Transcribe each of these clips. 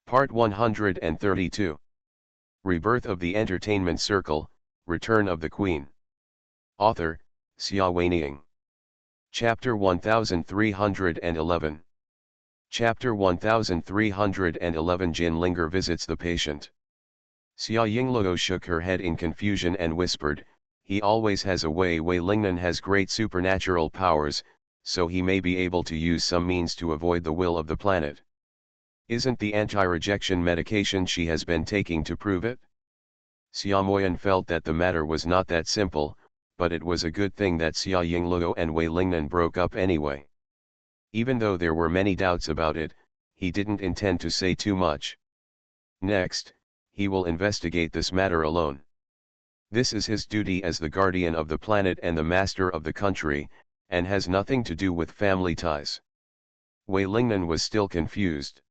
Part 132. Rebirth of the Entertainment Circle, Return of the Queen. Author, Xia Weining. Chapter 1311. Chapter 1311. Jin Linger visits the patient. Xia Yingluo shook her head in confusion and whispered, "He always has a way. Wei Lingnan has great supernatural powers, so he may be able to use some means to avoid the will of the planet. Isn't the anti-rejection medication she has been taking to prove it?" Xia Moyan felt that the matter was not that simple, but it was a good thing that Xia Yingluo and Wei Lingnan broke up anyway. Even though there were many doubts about it, he didn't intend to say too much. Next, he will investigate this matter alone. This is his duty as the guardian of the planet and the master of the country, and has nothing to do with family ties. Wei Lingnan was still confused.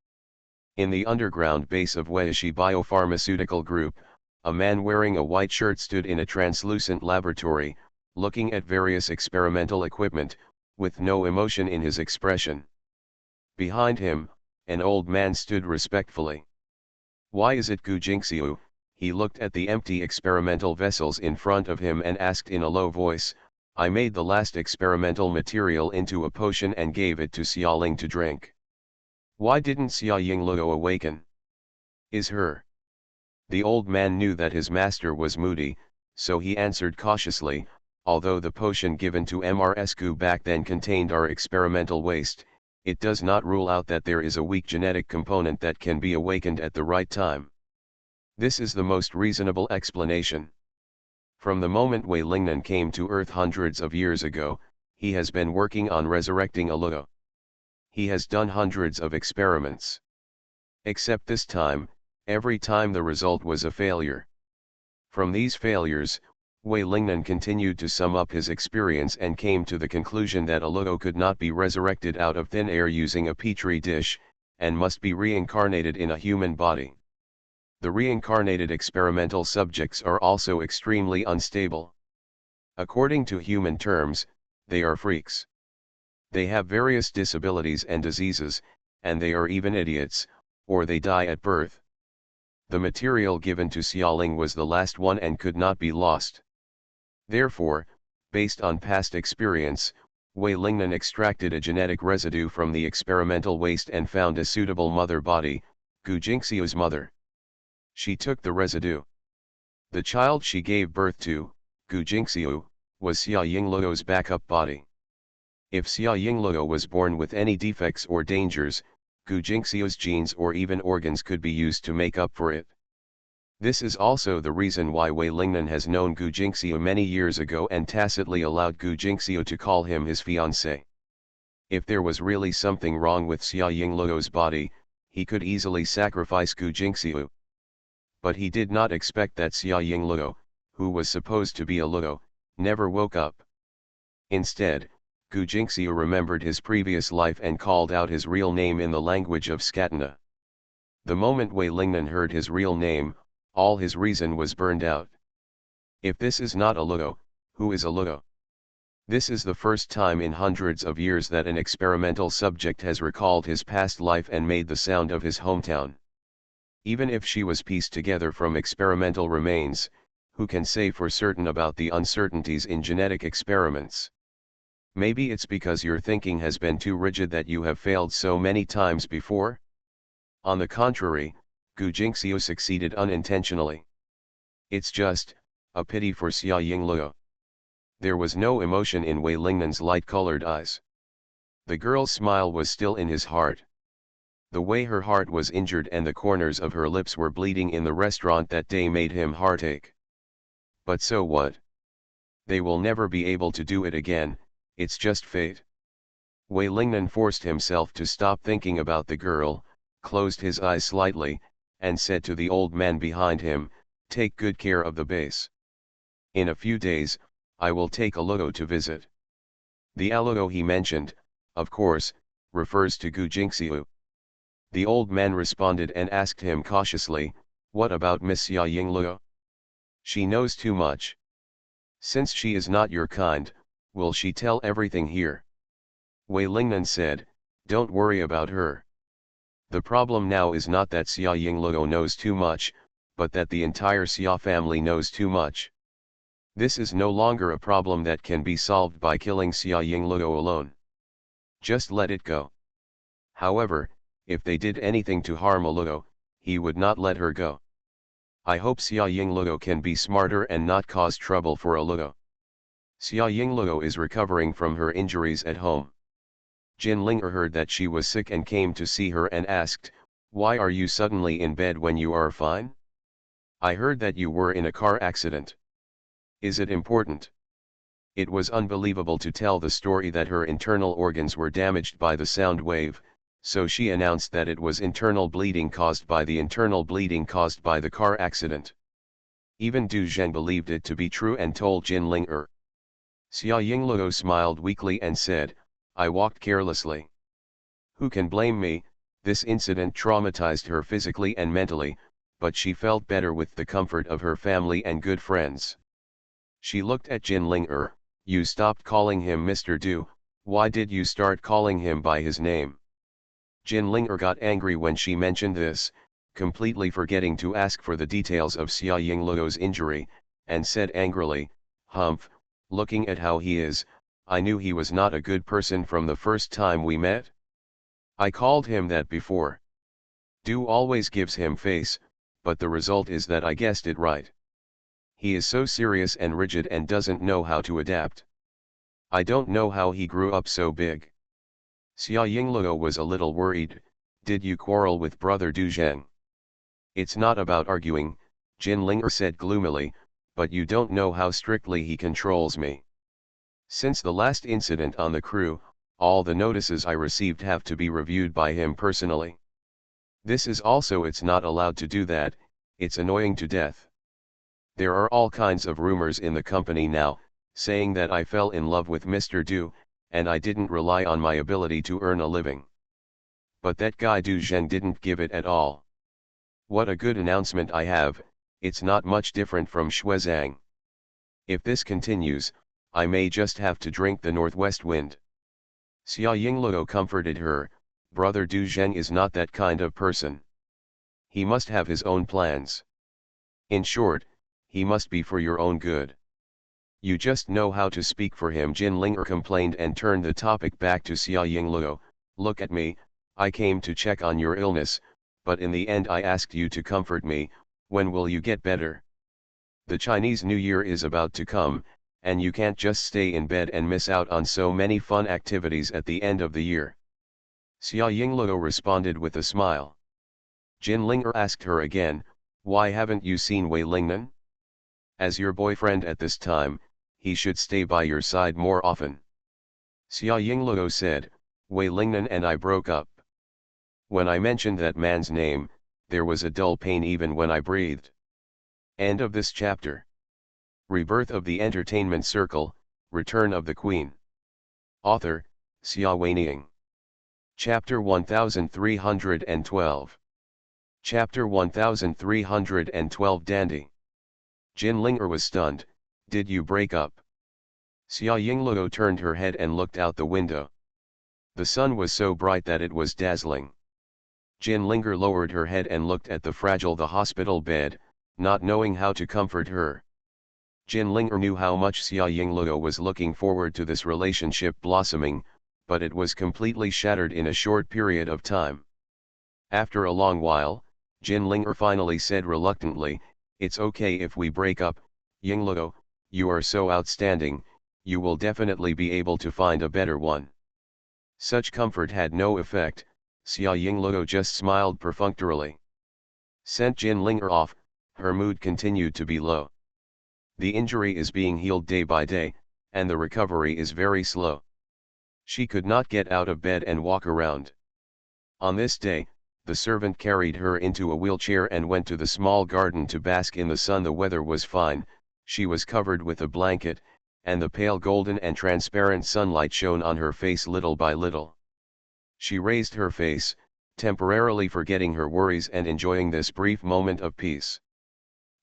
In the underground base of Weishi Biopharmaceutical Group, a man wearing a white shirt stood in a translucent laboratory, looking at various experimental equipment, with no emotion in his expression. Behind him, an old man stood respectfully. "Why is it Gu Jingxiu?" He looked at the empty experimental vessels in front of him and asked in a low voice, "I made the last experimental material into a potion and gave it to Xiaoling to drink. Why didn't Xia Yingluo awaken? Is her?" The old man knew that his master was moody, so he answered cautiously, "Although the potion given to Mrsku back then contained our experimental waste, it does not rule out that there is a weak genetic component that can be awakened at the right time. This is the most reasonable explanation. From the moment Wei Lingnan came to Earth hundreds of years ago, he has been working on resurrecting a Luo. He has done hundreds of experiments. Except this time, every time the result was a failure. From these failures, Wei Lingnan continued to sum up his experience and came to the conclusion that a Luo could not be resurrected out of thin air using a petri dish, and must be reincarnated in a human body. The reincarnated experimental subjects are also extremely unstable. According to human terms, they are freaks. They have various disabilities and diseases, and they are even idiots, or they die at birth. The material given to Xiaoling was the last one and could not be lost. Therefore, based on past experience, Wei Lingnan extracted a genetic residue from the experimental waste and found a suitable mother body, Gu Jingxiu's mother. She took the residue. The child she gave birth to, Gu Jingxiu, was Xia Yingluo's backup body. If Xia Yingluo was born with any defects or dangers, Gu Jingxiu's genes or even organs could be used to make up for it. This is also the reason why Wei Lingnan has known Gu Jingxiu many years ago and tacitly allowed Gu Jingxiu to call him his fiancé. If there was really something wrong with Xia Yingluo's body, he could easily sacrifice Gu Jingxiu. But he did not expect that Xia Yingluo, who was supposed to be a Luo, never woke up. Instead, Gu Jingxiu remembered his previous life and called out his real name in the language of Scatana. The moment Wei Lingnan heard his real name, all his reason was burned out. If this is not a Luo, who is a Luo? This is the first time in hundreds of years that an experimental subject has recalled his past life and made the sound of his hometown. Even if she was pieced together from experimental remains, who can say for certain about the uncertainties in genetic experiments? Maybe it's because your thinking has been too rigid that you have failed so many times before? On the contrary, Gu Jingxiu succeeded unintentionally. It's just a pity for Xia Yingluo. There was no emotion in Wei Lingnan's light-colored eyes. The girl's smile was still in his heart. The way her heart was injured and the corners of her lips were bleeding in the restaurant that day made him heartache. But so what? They will never be able to do it again, it's just fate. Wei Lingnan forced himself to stop thinking about the girl, closed his eyes slightly, and said to the old man behind him, "Take good care of the base. In a few days, I will take a Luo to visit." The Luo he mentioned, of course, refers to Gu Jingxiu. The old man responded and asked him cautiously, "What about Miss Xia Yingluo? She knows too much. Since she is not your kind, will she tell everything here?" Wei Lingnan said, "Don't worry about her. The problem now is not that Xia Yingluo knows too much, but that the entire Xia family knows too much. This is no longer a problem that can be solved by killing Xia Yingluo alone. Just let it go. However, if they did anything to harm Luo, he would not let her go. I hope Xia Yingluo can be smarter and not cause trouble for Luo. Xia Yingluo is recovering from her injuries at home. Jin Linger heard that she was sick and came to see her and asked, "Why are you suddenly in bed when you are fine? I heard that you were in a car accident. Is it important?" It was unbelievable to tell the story that her internal organs were damaged by the sound wave, so she announced that it was internal bleeding caused by the car accident. Even Du Zheng believed it to be true and told Jin Linger. Xia Yingluo smiled weakly and said, "I walked carelessly. Who can blame me?" This incident traumatized her physically and mentally, but she felt better with the comfort of her family and good friends. She looked at Jin Linger. "You stopped calling him Mr. Du, why did you start calling him by his name?" Jin Linger got angry when she mentioned this, completely forgetting to ask for the details of Xia Yingluo's injury, and said angrily, "Humph, looking at how he is, I knew he was not a good person from the first time we met. I called him that before. Du always gives him face, but the result is that I guessed it right. He is so serious and rigid and doesn't know how to adapt. I don't know how he grew up so big." Xia Yingluo was a little worried. "Did you quarrel with brother Du Zheng?" "It's not about arguing," Jin Linger said gloomily, "but you don't know how strictly he controls me. Since the last incident on the crew, all the notices I received have to be reviewed by him personally. This is also it's not allowed to do that, it's annoying to death. There are all kinds of rumors in the company now, saying that I fell in love with Mr. Du, and I didn't rely on my ability to earn a living. But that guy Du Zheng didn't give it at all. What a good announcement I have, it's not much different from Shuezhang. If this continues, I may just have to drink the northwest wind." Xia Yingluo comforted her, "Brother Du Zheng is not that kind of person. He must have his own plans. In short, he must be for your own good. You just know how to speak for him." Jin Linger complained and turned the topic back to Xia Yingluo. "Look at me, I came to check on your illness, but in the end I asked you to comfort me. When will you get better? The Chinese New Year is about to come, and you can't just stay in bed and miss out on so many fun activities at the end of the year." Xia Yingluo responded with a smile. Jin Linger asked her again, "Why haven't you seen Wei Lingnan? As your boyfriend at this time, he should stay by your side more often." Xia Yingluo said, "Wei Lingnan and I broke up. When I mentioned that man's name, there was a dull pain even when I breathed." End of this chapter. Rebirth of the Entertainment Circle, Return of the Queen. Author, Xia Weining. Chapter 1312. Chapter 1312 Dandy. Jin Linger was stunned. "Did you break up?" Xia Yingluo turned her head and looked out the window. The sun was so bright that it was dazzling. Jin Linger lowered her head and looked at the hospital bed, not knowing how to comfort her. Jin Linger knew how much Xia Yingluo was looking forward to this relationship blossoming, but it was completely shattered in a short period of time. After a long while, Jin Linger finally said reluctantly, "It's okay if we break up, Yingluo, you are so outstanding, you will definitely be able to find a better one." Such comfort had no effect. Xia Yingluo just smiled perfunctorily. Sent Jin Linger off, her mood continued to be low. The injury is being healed day by day, and the recovery is very slow. She could not get out of bed and walk around. On this day, the servant carried her into a wheelchair and went to the small garden to bask in the sun. The weather was fine, she was covered with a blanket, and the pale golden and transparent sunlight shone on her face little by little. She raised her face, temporarily forgetting her worries and enjoying this brief moment of peace.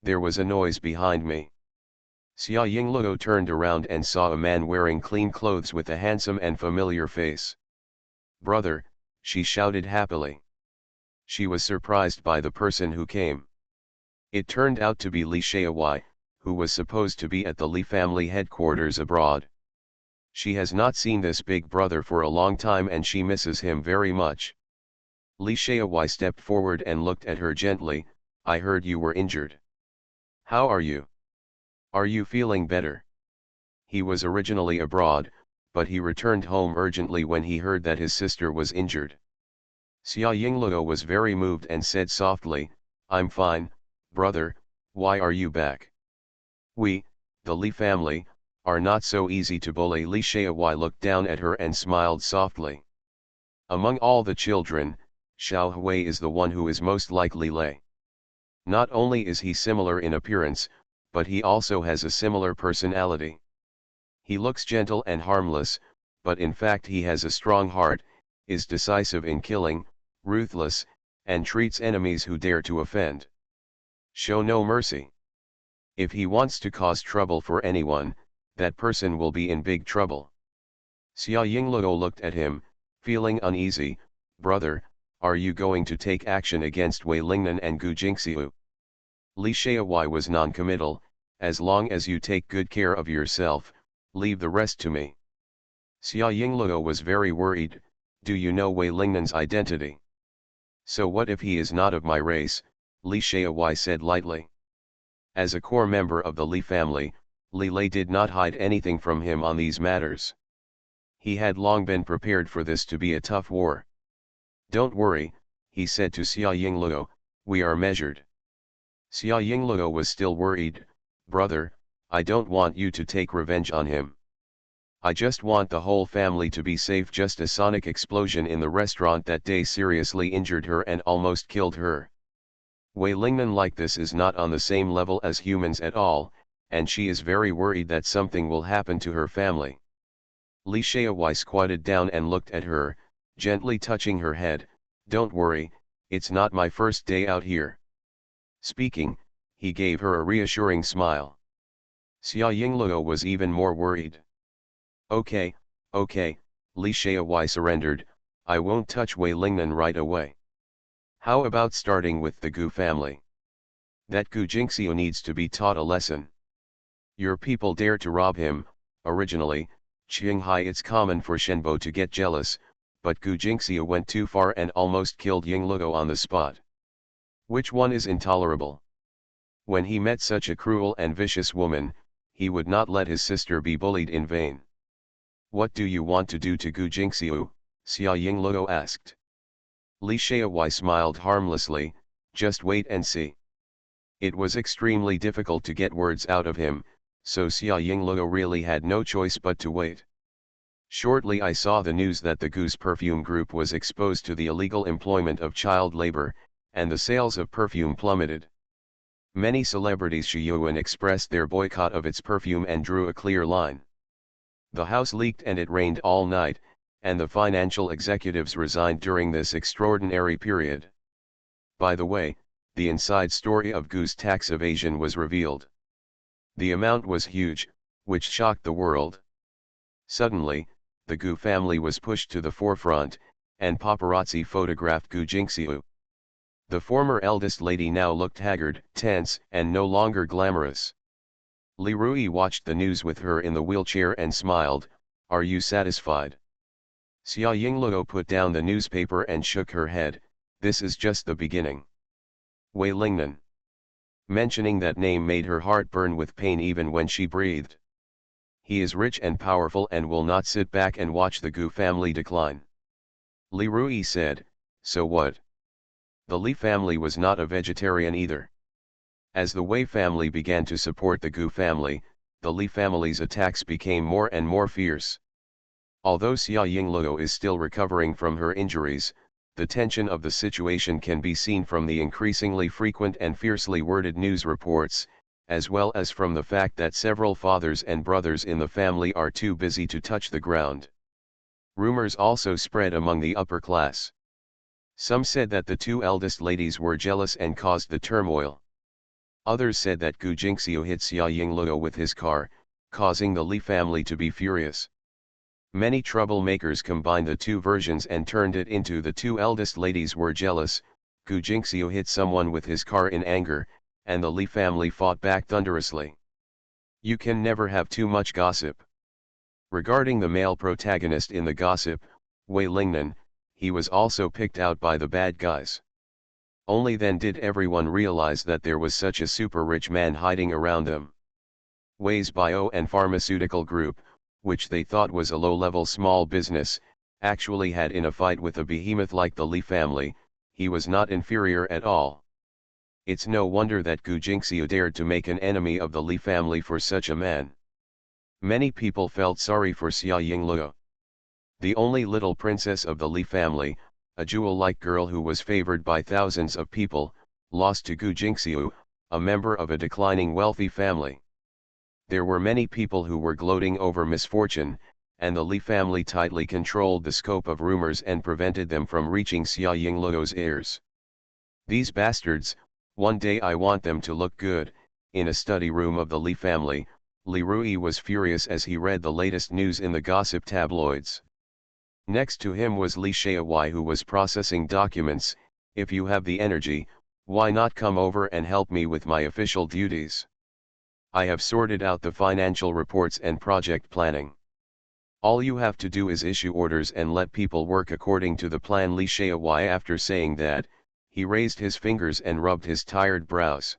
There was a noise behind me. Xia Yingluo turned around and saw a man wearing clean clothes with a handsome and familiar face. "Brother," she shouted happily. She was surprised by the person who came. It turned out to be Li Shaowai, who was supposed to be at the Li family headquarters abroad. She has not seen this big brother for a long time and she misses him very much. Li Shaowai stepped forward and looked at her gently. I heard you were injured. How are you? Are you feeling better? He was originally abroad, but he returned home urgently when he heard that his sister was injured. Xia Yingluo was very moved and said softly, I'm fine, brother, why are you back? We, the Li family, are not so easy to bully. Li Shaowai looked down at her and smiled softly. Among all the children, Xiao Hui is the one who is most likely Lei. Not only is he similar in appearance, but he also has a similar personality. He looks gentle and harmless, but in fact he has a strong heart, is decisive in killing, ruthless, and treats enemies who dare to offend. Show no mercy. If he wants to cause trouble for anyone, that person will be in big trouble. Xia Yingluo looked at him, feeling uneasy. Brother, are you going to take action against Wei Lingnan and Gu Jingxiu? Li Shaowai was non-committal. As long as you take good care of yourself, leave the rest to me. Xia Yingluo was very worried. Do you know Wei Lingnan's identity? So what if he is not of my race? Li Shaowai said lightly. As a core member of the Li family, Li Lei did not hide anything from him on these matters. He had long been prepared for this to be a tough war. Don't worry, he said to Xia Yingluo, we are measured. Xia Yingluo was still worried. Brother, I don't want you to take revenge on him. I just want the whole family to be safe. Just a sonic explosion in the restaurant that day seriously injured her and almost killed her. Wei Lingnan like this is not on the same level as humans at all, and she is very worried that something will happen to her family. Li Shaowai squatted down and looked at her, gently touching her head. Don't worry, it's not my first day out here. Speaking, he gave her a reassuring smile. Xia Yingluo was even more worried. Okay, Li Shaowai surrendered. I won't touch Wei Lingnan right away. How about starting with the Gu family? That Gu Jingxiu needs to be taught a lesson. Your people dare to rob him. Originally, Qinghai it's common for Shenbo to get jealous, but Gu Jingxiu went too far and almost killed Yingluo on the spot. Which one is intolerable? When he met such a cruel and vicious woman, he would not let his sister be bullied in vain. What do you want to do to Gu Jingxiu? Xia Yingluo asked. Li Shaowai smiled harmlessly, just wait and see. It was extremely difficult to get words out of him, so Xia Yingluo really had no choice but to wait. Shortly I saw the news that the Gu's perfume group was exposed to the illegal employment of child labor, and the sales of perfume plummeted. Many celebrities Shiyuan expressed their boycott of its perfume and drew a clear line. The house leaked and it rained all night, and the financial executives resigned during this extraordinary period. By the way, the inside story of Gu's tax evasion was revealed. The amount was huge, which shocked the world. Suddenly, the Gu family was pushed to the forefront, and paparazzi photographed Gu Jingxiu. The former eldest lady now looked haggard, tense, and no longer glamorous. Li Rui watched the news with her in the wheelchair and smiled. Are you satisfied? Xia Yingluo put down the newspaper and shook her head. This is just the beginning. Wei Lingnan. Mentioning that name made her heart burn with pain even when she breathed. He is rich and powerful and will not sit back and watch the Gu family decline. Li Rui said, so what? The Li family was not a vegetarian either. As the Wei family began to support the Gu family, the Li family's attacks became more and more fierce. Although Xia Yingluo is still recovering from her injuries, the tension of the situation can be seen from the increasingly frequent and fiercely worded news reports, as well as from the fact that several fathers and brothers in the family are too busy to touch the ground. Rumors also spread among the upper class. Some said that the two eldest ladies were jealous and caused the turmoil. Others said that Gu Jingxiu hit Xia Yingluo with his car, causing the Li family to be furious. Many troublemakers combined the two versions and turned it into the two eldest ladies were jealous, Gu Jingxiu hit someone with his car in anger, and the Li family fought back thunderously. You can never have too much gossip. Regarding the male protagonist in the gossip, Wei Lingnan, he was also picked out by the bad guys. Only then did everyone realize that there was such a super rich man hiding around them. Wei's bio and pharmaceutical group, which they thought was a low-level small business, actually had in a fight with a behemoth like the Li family. He was not inferior at all. It's no wonder that Gu Jingxiu dared to make an enemy of the Li family for such a man. Many people felt sorry for Xia Yingluo. The only little princess of the Li family, a jewel-like girl who was favored by thousands of people, lost to Gu Jingxiu, a member of a declining wealthy family. There were many people who were gloating over misfortune, and the Li family tightly controlled the scope of rumors and prevented them from reaching Xia Yingluo's ears. These bastards, one day I want them to look good. In a study room of the Li family, Li Rui was furious as he read the latest news in the gossip tabloids. Next to him was Li Shaowai, who was processing documents. If you have the energy, why not come over and help me with my official duties? I have sorted out the financial reports and project planning. All you have to do is issue orders and let people work according to the plan. Li Shaowai, after saying that, he raised his fingers and rubbed his tired brows.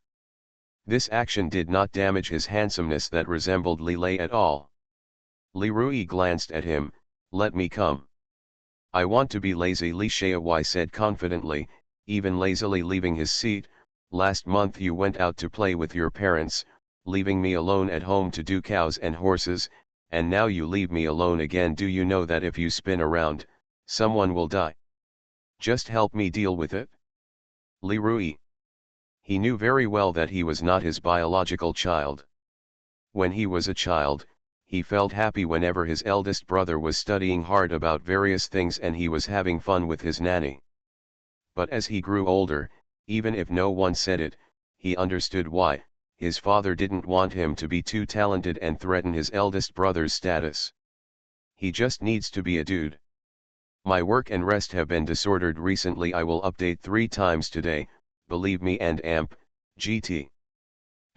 This action did not damage his handsomeness that resembled Li Lei at all. Li Rui glanced at him. Let me come. I want to be lazy, Li Shaowai said confidently, even lazily leaving his seat. Last month you went out to play with your parents, leaving me alone at home to do cows and horses, and now you leave me alone again. Do you know that if you spin around, someone will die? Just help me deal with it. Li Rui. He knew very well that he was not his biological child. When he was a child, he felt happy whenever his eldest brother was studying hard about various things and he was having fun with his nanny. But as he grew older, even if no one said it, he understood why. His father didn't want him to be too talented and threaten his eldest brother's status. He just needs to be a dude. My work and rest have been disordered recently. I will update 3 times today, believe me. And AMP, GT.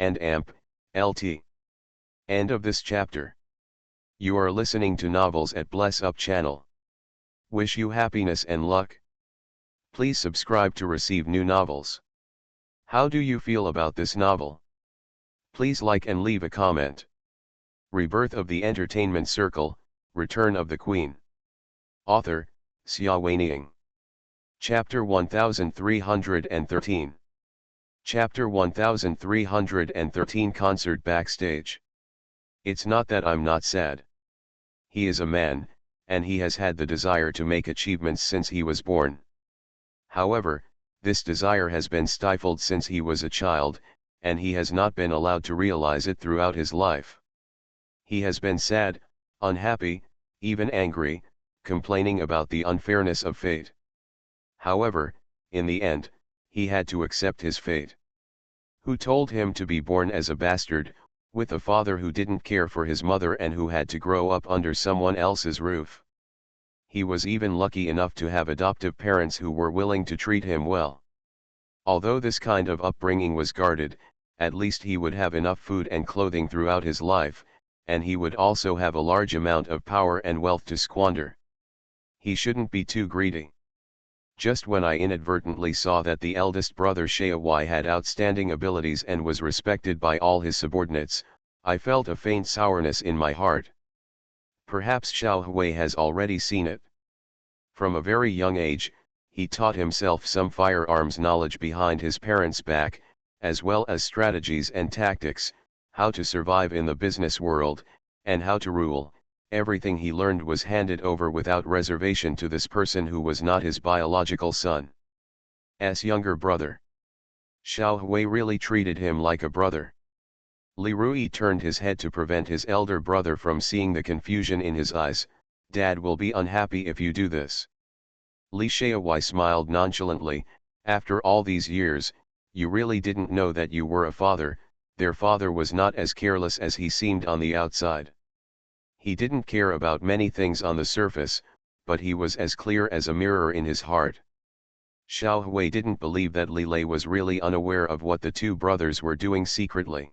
And AMP, LT. End of this chapter. You are listening to Novels at Bless Up channel. Wish you happiness and luck. Please subscribe to receive new novels. How do you feel about this novel? Please like and leave a comment. Rebirth of the Entertainment Circle, Return of the Queen. Author, Xia Weining. Chapter 1313. Chapter 1313 Concert Backstage. It's not that I'm not sad. He is a man, and he has had the desire to make achievements since he was born. However, this desire has been stifled since he was a child, and he has not been allowed to realize it throughout his life. He has been sad, unhappy, even angry, complaining about the unfairness of fate. However, in the end, he had to accept his fate. Who told him to be born as a bastard, with a father who didn't care for his mother and who had to grow up under someone else's roof? He was even lucky enough to have adoptive parents who were willing to treat him well. Although this kind of upbringing was guarded, at least he would have enough food and clothing throughout his life, and he would also have a large amount of power and wealth to squander. He shouldn't be too greedy. Just when I inadvertently saw that the eldest brother Shaowai had outstanding abilities and was respected by all his subordinates, I felt a faint sourness in my heart. Perhaps Xiao Hui has already seen it. From a very young age, he taught himself some firearms knowledge behind his parents' back, as well as strategies and tactics, how to survive in the business world, and how to rule. Everything he learned was handed over without reservation to this person who was not his biological son's younger brother. Xiao Hui really treated him like a brother. Li Rui turned his head to prevent his elder brother from seeing the confusion in his eyes. Dad will be unhappy if you do this. Li Shaowai smiled nonchalantly. After all these years, you really didn't know that you were a father. Their father was not as careless as he seemed on the outside. He didn't care about many things on the surface, but he was as clear as a mirror in his heart. Xiao Hui didn't believe that Li Lei was really unaware of what the two brothers were doing secretly.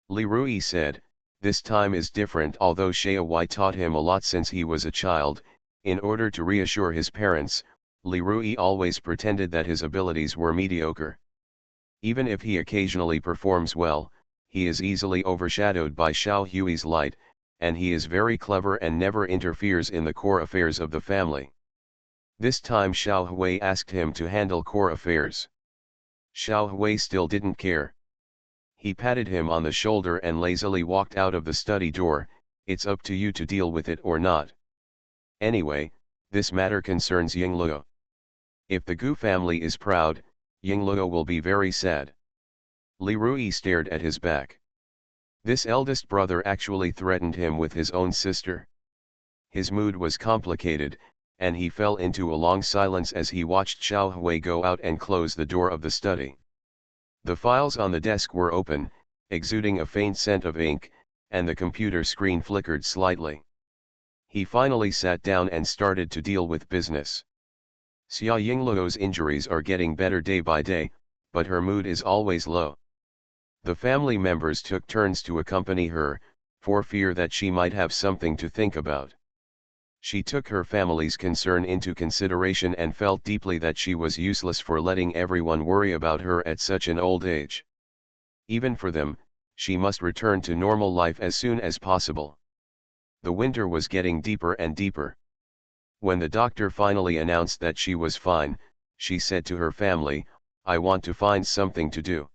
Li Rui said, "This time is different." Although Xiao Hui taught him a lot since he was a child, in order to reassure his parents, Li Rui always pretended that his abilities were mediocre. Even if he occasionally performs well, he is easily overshadowed by Xiao Hui's light, and he is very clever and never interferes in the core affairs of the family. This time Xiao Hui asked him to handle core affairs. Xiao Hui still didn't care. He patted him on the shoulder and lazily walked out of the study door. "It's up to you to deal with it or not. Anyway, this matter concerns Yingluo. If the Gu family is proud, Yingluo will be very sad." Li Rui stared at his back. This eldest brother actually threatened him with his own sister. His mood was complicated, and he fell into a long silence as he watched Xiao Hui go out and close the door of the study. The files on the desk were open, exuding a faint scent of ink, and the computer screen flickered slightly. He finally sat down and started to deal with business. Xia Yingluo's injuries are getting better day by day, but her mood is always low. The family members took turns to accompany her, for fear that she might have something to think about. She took her family's concern into consideration and felt deeply that she was useless for letting everyone worry about her at such an old age. Even for them, she must return to normal life as soon as possible. The winter was getting deeper and deeper. When the doctor finally announced that she was fine, she said to her family, "I want to find something to do."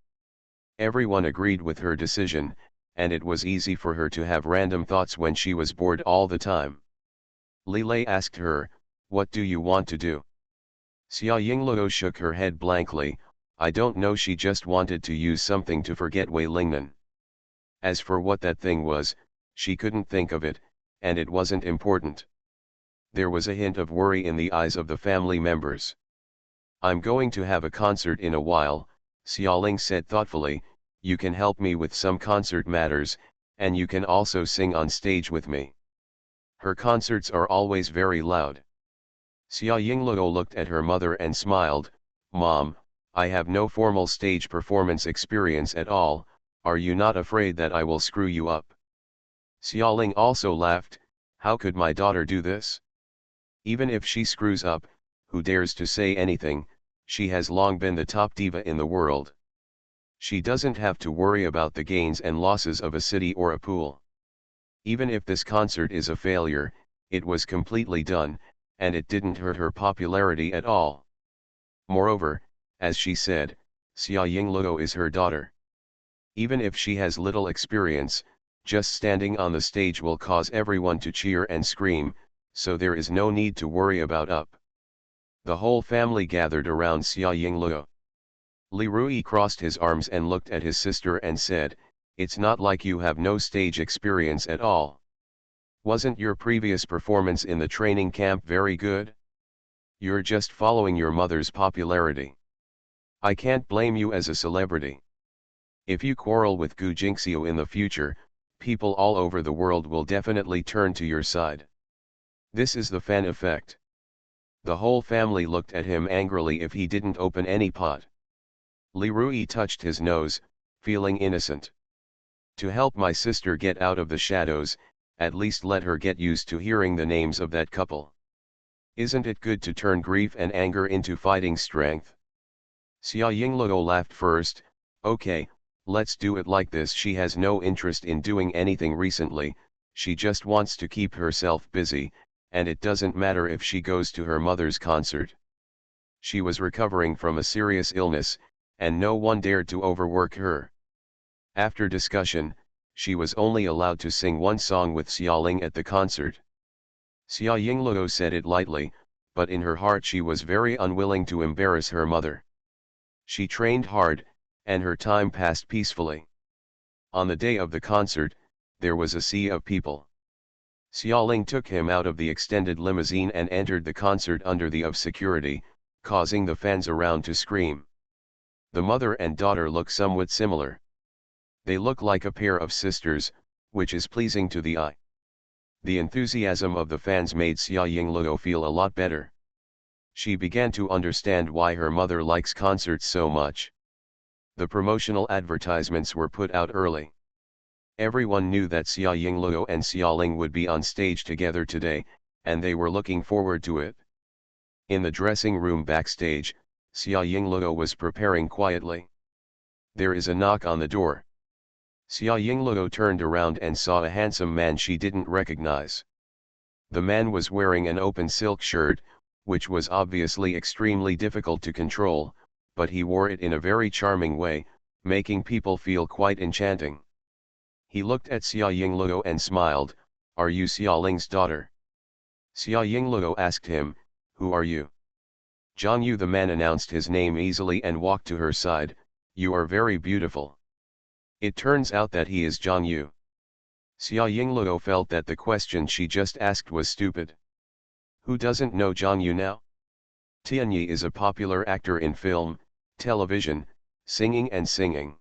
Everyone agreed with her decision, and it was easy for her to have random thoughts when she was bored all the time. Li Lei asked her, "What do you want to do?" Xia Yingluo shook her head blankly. "I don't know." She just wanted to use something to forget Wei Lingnan. As for what that thing was, she couldn't think of it, and it wasn't important. There was a hint of worry in the eyes of the family members. "I'm going to have a concert in a while," Xiaoling said thoughtfully. "You can help me with some concert matters, and you can also sing on stage with me. Her concerts are always very loud." Xia Yingluo looked at her mother and smiled. "Mom, I have no formal stage performance experience at all. Are you not afraid that I will screw you up?" Xiaoling also laughed. "How could my daughter do this? Even if she screws up, who dares to say anything? She has long been the top diva in the world. She doesn't have to worry about the gains and losses of a city or a pool. Even if this concert is a failure, it was completely done, and it didn't hurt her popularity at all. Moreover, as she said, Xia Yingluo is her daughter. Even if she has little experience, just standing on the stage will cause everyone to cheer and scream, so there is no need to worry about up." The whole family gathered around Xia Yingluo. Li Rui crossed his arms and looked at his sister and said, "It's not like you have no stage experience at all. Wasn't your previous performance in the training camp very good? You're just following your mother's popularity. I can't blame you as a celebrity. If you quarrel with Gu Jingxiu in the future, people all over the world will definitely turn to your side. This is the fan effect." The whole family looked at him angrily if he didn't open any pot. Li Rui touched his nose, feeling innocent. "To help my sister get out of the shadows, at least let her get used to hearing the names of that couple. Isn't it good to turn grief and anger into fighting strength?" Xia Yingluo laughed first. "Okay, let's do it like this." She has no interest in doing anything recently, she just wants to keep herself busy, and it doesn't matter if she goes to her mother's concert. She was recovering from a serious illness, and no one dared to overwork her. After discussion, she was only allowed to sing one song with Xiaoling at the concert. Xia Yingluo said it lightly, but in her heart she was very unwilling to embarrass her mother. She trained hard, and her time passed peacefully. On the day of the concert, there was a sea of people. Xiaoling took him out of the extended limousine and entered the concert under the of security, causing the fans around to scream. The mother and daughter look somewhat similar. They look like a pair of sisters, which is pleasing to the eye. The enthusiasm of the fans made Xia Yingluo feel a lot better. She began to understand why her mother likes concerts so much. The promotional advertisements were put out early. Everyone knew that Xia Yingluo and Xia Ling would be on stage together today, and they were looking forward to it. In the dressing room backstage, Xia Yingluo was preparing quietly. There is a knock on the door. Xia Yingluo turned around and saw a handsome man she didn't recognize. The man was wearing an open silk shirt, which was obviously extremely difficult to control, but he wore it in a very charming way, making people feel quite enchanting. He looked at Xia Yingluo and smiled. "Are you Xia Ling's daughter?" Xia Yingluo asked him, "Who are you?" Zhang Yu. The man announced his name easily and walked to her side. "You are very beautiful." It turns out that he is Zhang Yu. Xia Yingluo felt that the question she just asked was stupid. Who doesn't know Zhang Yu now? Tianyi is a popular actor in film, television, singing and singing.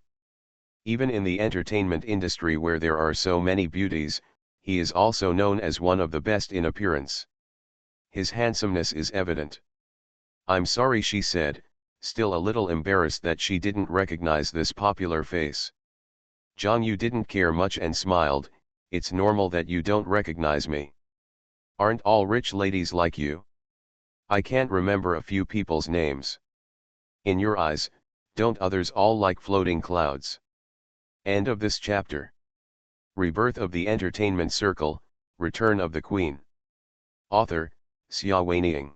Even in the entertainment industry where there are so many beauties, he is also known as one of the best in appearance. His handsomeness is evident. "I'm sorry," she said, still a little embarrassed that she didn't recognize this popular face. Zhang Yu didn't care much and smiled. "It's normal that you don't recognize me. Aren't all rich ladies like you? I can't remember a few people's names. In your eyes, don't others all like floating clouds?" End of this chapter. Rebirth of the Entertainment Circle, Return of the Queen. Author, Xia Weining.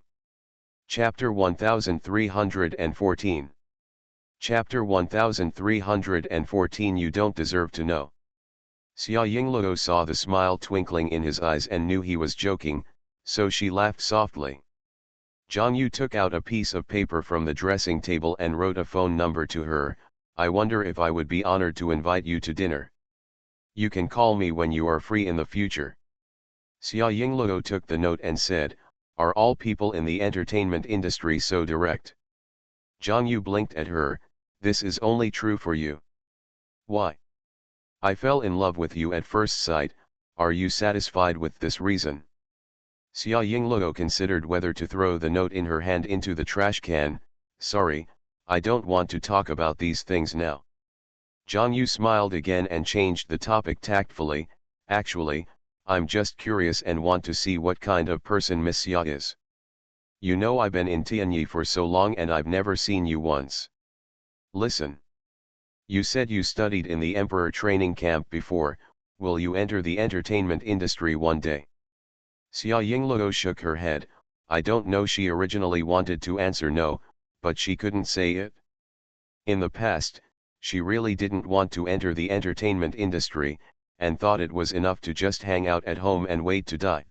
Chapter 1314. Chapter 1314. You don't deserve to know. Xia Yingluo saw the smile twinkling in his eyes and knew he was joking, so she laughed softly. Zhang Yu took out a piece of paper from the dressing table and wrote a phone number to her. "I wonder if I would be honored to invite you to dinner. You can call me when you are free in the future." Xia Yingluo took the note and said, "Are all people in the entertainment industry so direct?" Zhang Yu blinked at her. "This is only true for you." "Why?" "I fell in love with you at first sight. Are you satisfied with this reason?" Xia Yingluo considered whether to throw the note in her hand into the trash can. "Sorry, I don't want to talk about these things now." Zhang Yu smiled again and changed the topic tactfully. "Actually, I'm just curious and want to see what kind of person Miss Xia is. You know, I've been in Tianyi for so long and I've never seen you once. Listen. You said you studied in the Emperor training camp before. Will you enter the entertainment industry one day?" Xia Yingluo shook her head. I don't know. She originally wanted to answer no, but she couldn't say it. In the past, she really didn't want to enter the entertainment industry, and thought it was enough to just hang out at home and wait to die.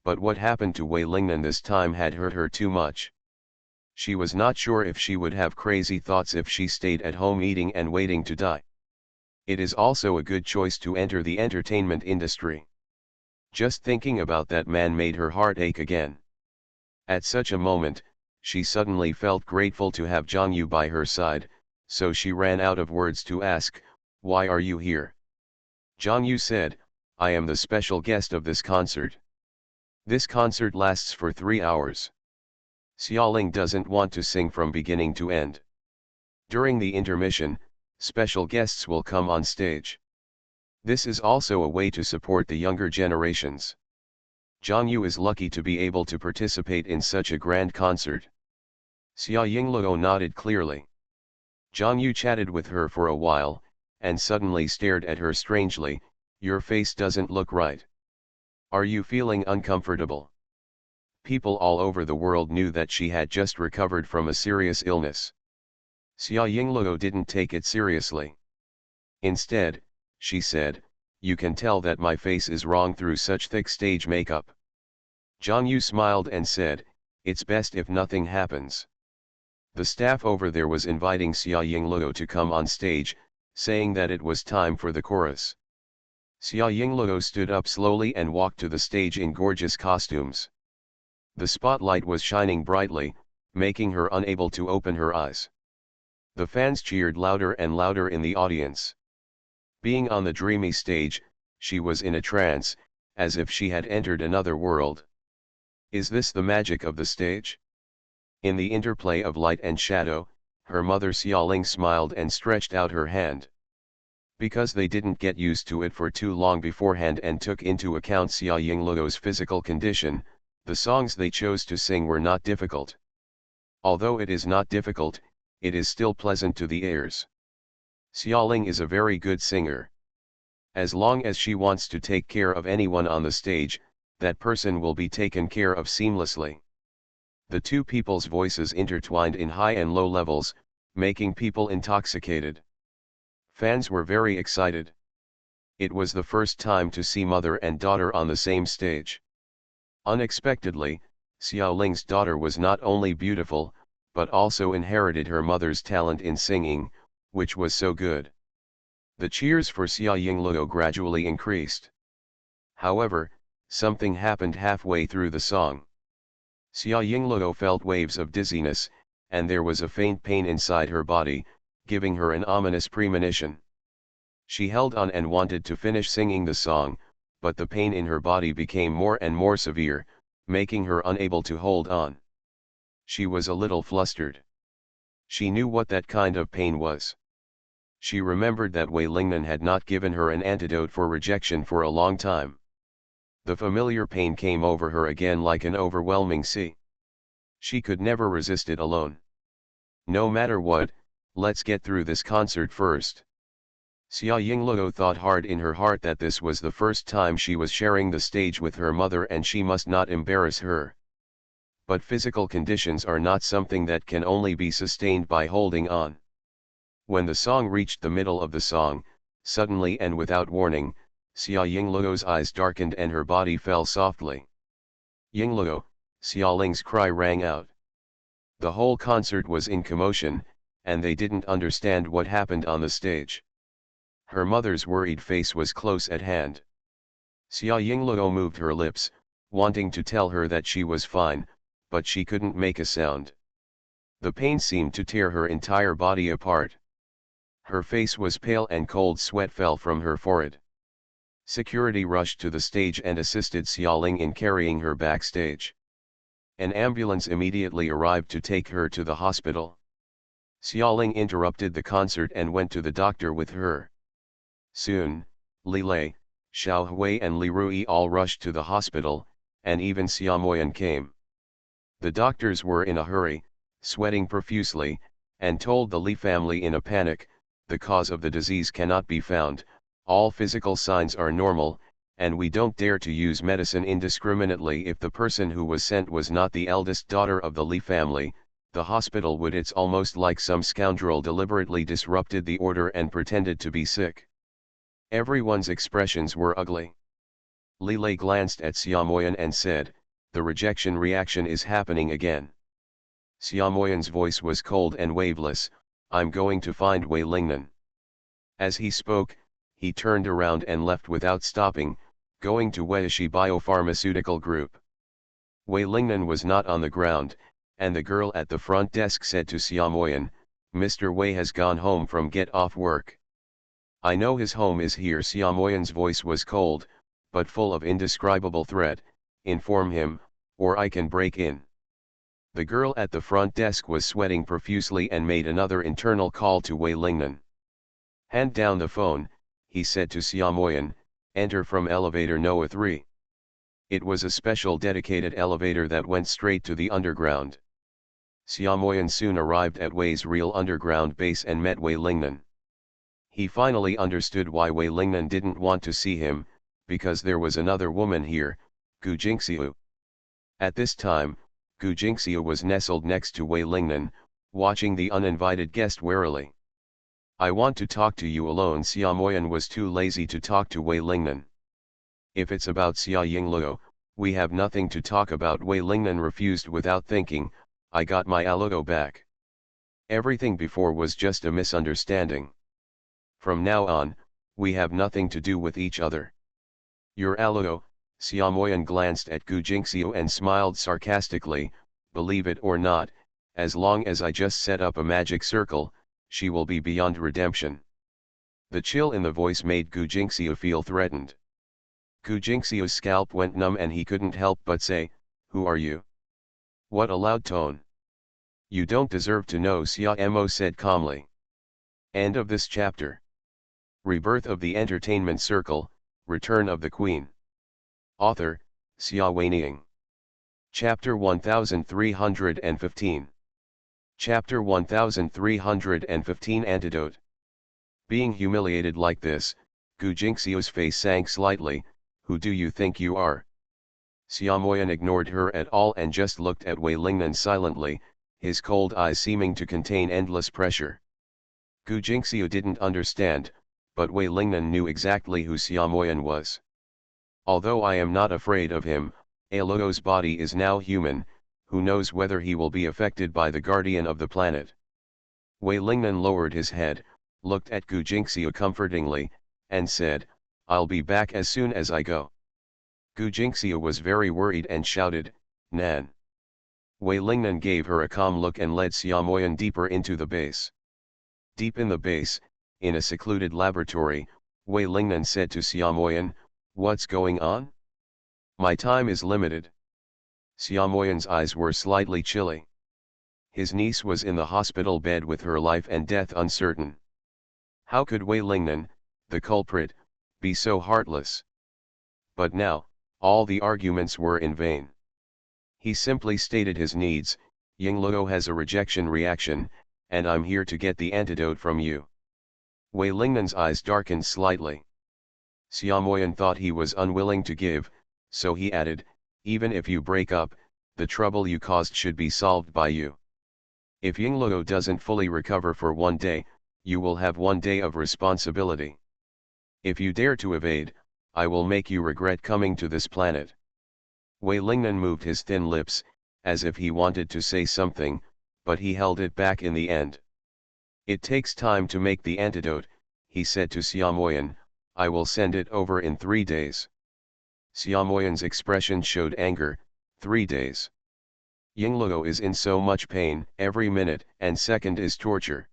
But what happened to Wei Lingnan this time had hurt her too much. She was not sure if she would have crazy thoughts if she stayed at home eating and waiting to die. It is also a good choice to enter the entertainment industry. Just thinking about that man made her heart ache again. At such a moment, she suddenly felt grateful to have Zhang Yu by her side, so she ran out of words to ask, "Why are you here?" Zhang Yu said, "I am the special guest of this concert. This concert lasts for 3 hours. Xia Ling doesn't want to sing from beginning to end. During the intermission, special guests will come on stage. This is also a way to support the younger generations. Zhang Yu is lucky to be able to participate in such a grand concert." Xia Yingluo nodded clearly. Zhang Yu chatted with her for a while, and suddenly stared at her strangely. "Your face doesn't look right. Are you feeling uncomfortable?" People all over the world knew that she had just recovered from a serious illness. Xia Yingluo didn't take it seriously. Instead, she said, "You can tell that my face is wrong through such thick stage makeup." Zhang Yu smiled and said, "It's best if nothing happens." The staff over there was inviting Xia Yingluo to come on stage, saying that it was time for the chorus. Xia Yingluo stood up slowly and walked to the stage in gorgeous costumes. The spotlight was shining brightly, making her unable to open her eyes. The fans cheered louder and louder in the audience. Being on the dreamy stage, she was in a trance, as if she had entered another world. Is this the magic of the stage? In the interplay of light and shadow, her mother Xiaoling smiled and stretched out her hand. Because they didn't get used to it for too long beforehand and took into account Xia Yingluo's physical condition, the songs they chose to sing were not difficult. Although it is not difficult, it is still pleasant to the ears. Xiaoling is a very good singer. As long as she wants to take care of anyone on the stage, that person will be taken care of seamlessly. The two people's voices intertwined in high and low levels, making people intoxicated. Fans were very excited. It was the first time to see mother and daughter on the same stage. Unexpectedly, Xiaoling's daughter was not only beautiful, but also inherited her mother's talent in singing, which was so good. The cheers for Xia Yingluo gradually increased. However, something happened halfway through the song. Xia Yingluo felt waves of dizziness, and there was a faint pain inside her body, giving her an ominous premonition. She held on and wanted to finish singing the song, but the pain in her body became more and more severe, making her unable to hold on. She was a little flustered. She knew what that kind of pain was. She remembered that Wei Lingnan had not given her an antidote for rejection for a long time. The familiar pain came over her again like an overwhelming sea. She could never resist it alone. No matter what, let's get through this concert first. Xia Yingluo thought hard in her heart that this was the first time she was sharing the stage with her mother and she must not embarrass her. But physical conditions are not something that can only be sustained by holding on. When the song reached the middle of the song, suddenly and without warning, Xia Yingluo's eyes darkened and her body fell softly. Yingluo, Xiaoling's cry rang out. The whole concert was in commotion, and they didn't understand what happened on the stage. Her mother's worried face was close at hand. Xia Yingluo moved her lips, wanting to tell her that she was fine, but she couldn't make a sound. The pain seemed to tear her entire body apart. Her face was pale and cold sweat fell from her forehead. Security rushed to the stage and assisted Xiaoling in carrying her backstage. An ambulance immediately arrived to take her to the hospital. Xiaoling interrupted the concert and went to the doctor with her. Soon, Li Lei, Xiao Hui and Li Rui all rushed to the hospital, and even Xia Moyan came. The doctors were in a hurry, sweating profusely, and told the Li family in a panic, the cause of the disease cannot be found, all physical signs are normal, and we don't dare to use medicine indiscriminately. If the person who was sent was not the eldest daughter of the Li family, the hospital would. It's almost like some scoundrel deliberately disrupted the order and pretended to be sick. Everyone's expressions were ugly. Li Lei glanced at Xia Moyan and said, "The rejection reaction is happening again." Xia Moyan's voice was cold and waveless, "I'm going to find Wei Lingnan." As he spoke, he turned around and left without stopping, going to Weishi Biopharmaceutical Group. Wei Lingnan was not on the ground, and the girl at the front desk said to Xia Moyan, "Mr. Wei has gone home from get off work." "I know his home is here." Xia Moyan's voice was cold, but full of indescribable threat, "Inform him, or I can break in." The girl at the front desk was sweating profusely and made another internal call to Wei Lingnan. "Hand down the phone," he said to Xia Moyan, "enter from elevator No. 3. It was a special dedicated elevator that went straight to the underground. Xia Moyan soon arrived at Wei's real underground base and met Wei Lingnan. He finally understood why Wei Lingnan didn't want to see him, because there was another woman here, Gu Jingxiu. At this time, Gu Jingxiu was nestled next to Wei Lingnan, watching the uninvited guest warily. "I want to talk to you alone." Xia Moyan was too lazy to talk to Wei Lingnan. "If it's about Xia Yingluo, we have nothing to talk about." Wei Lingnan refused without thinking, "I got my Alugo back. Everything before was just a misunderstanding. From now on, we have nothing to do with each other." "Your Alugo?" Xia Moyan glanced at Gu Jingxiu and smiled sarcastically, "Believe it or not, as long as I just set up a magic circle, she will be beyond redemption." The chill in the voice made Gu Jingxiu feel threatened. Gu Jingxiu's scalp went numb and he couldn't help but say, "Who are you?" "What a loud tone." You don't deserve to know, Xia Mo said calmly. End of this chapter. Rebirth of the Entertainment Circle, Return of the Queen. Author, Xia Weining. Chapter 1315. Chapter 1315 Antidote. Being humiliated like this, Gu Jingxiu's face sank slightly. Who do you think you are? Xia Moyan ignored her at all and just looked at Wei Lingnan silently, his cold eyes seeming to contain endless pressure. Gu Jingxiu didn't understand, but Wei Lingnan knew exactly who Xia Moyan was. Although I am not afraid of him, Alo's body is now human, who knows whether he will be affected by the guardian of the planet. Wei Lingnan lowered his head, looked at Gu Jingxiu comfortingly, and said, I'll be back as soon as I go. Gu Jingxiu was very worried and shouted, Nan. Wei Lingnan gave her a calm look and led Xia Moyan deeper into the base. Deep in the base, in a secluded laboratory, Wei Lingnan said to Xia Moyan, What's going on? My time is limited. Xia Moyan's eyes were slightly chilly. His niece was in the hospital bed with her life and death uncertain. How could Wei Lingnan, the culprit, be so heartless? But now, all the arguments were in vain. He simply stated his needs, Yingluo has a rejection reaction, and I'm here to get the antidote from you. Wei Lingnan's eyes darkened slightly. Xia Moyan thought he was unwilling to give, so he added, even if you break up, the trouble you caused should be solved by you. If Yingluo doesn't fully recover for 1 day, you will have 1 day of responsibility. If you dare to evade, I will make you regret coming to this planet. Wei Lingnan moved his thin lips, as if he wanted to say something, but he held it back in the end. It takes time to make the antidote, he said to Xia Moyan, I will send it over in 3 days. Xia Moyan's expression showed anger, 3 days. Yingluo is in so much pain, every minute and second is torture.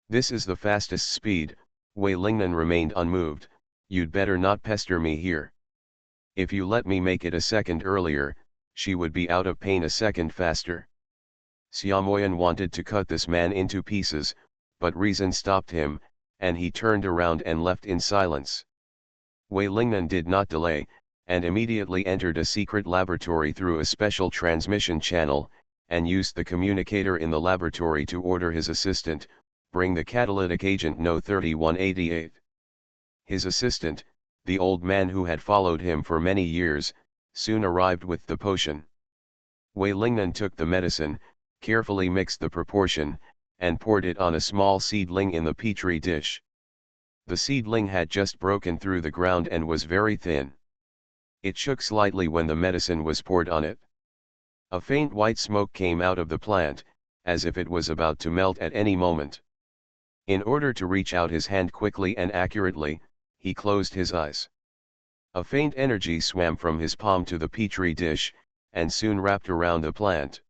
This is the fastest speed. Wei Lingnan remained unmoved, you'd better not pester me here. If you let me make it a second earlier, she would be out of pain a second faster. Xia Moyan wanted to cut this man into pieces, but reason stopped him, and he turned around and left in silence. Wei Lingnan did not delay, and immediately entered a secret laboratory through a special transmission channel, and used the communicator in the laboratory to order his assistant, bring the catalytic agent No. 3188. His assistant, the old man who had followed him for many years, soon arrived with the potion. Wei Lingnan took the medicine, carefully mixed the proportion, and poured it on a small seedling in the petri dish. The seedling had just broken through the ground and was very thin. It shook slightly when the medicine was poured on it. A faint white smoke came out of the plant, as if it was about to melt at any moment. In order to reach out his hand quickly and accurately, he closed his eyes. A faint energy swam from his palm to the petri dish, and soon wrapped around the plant.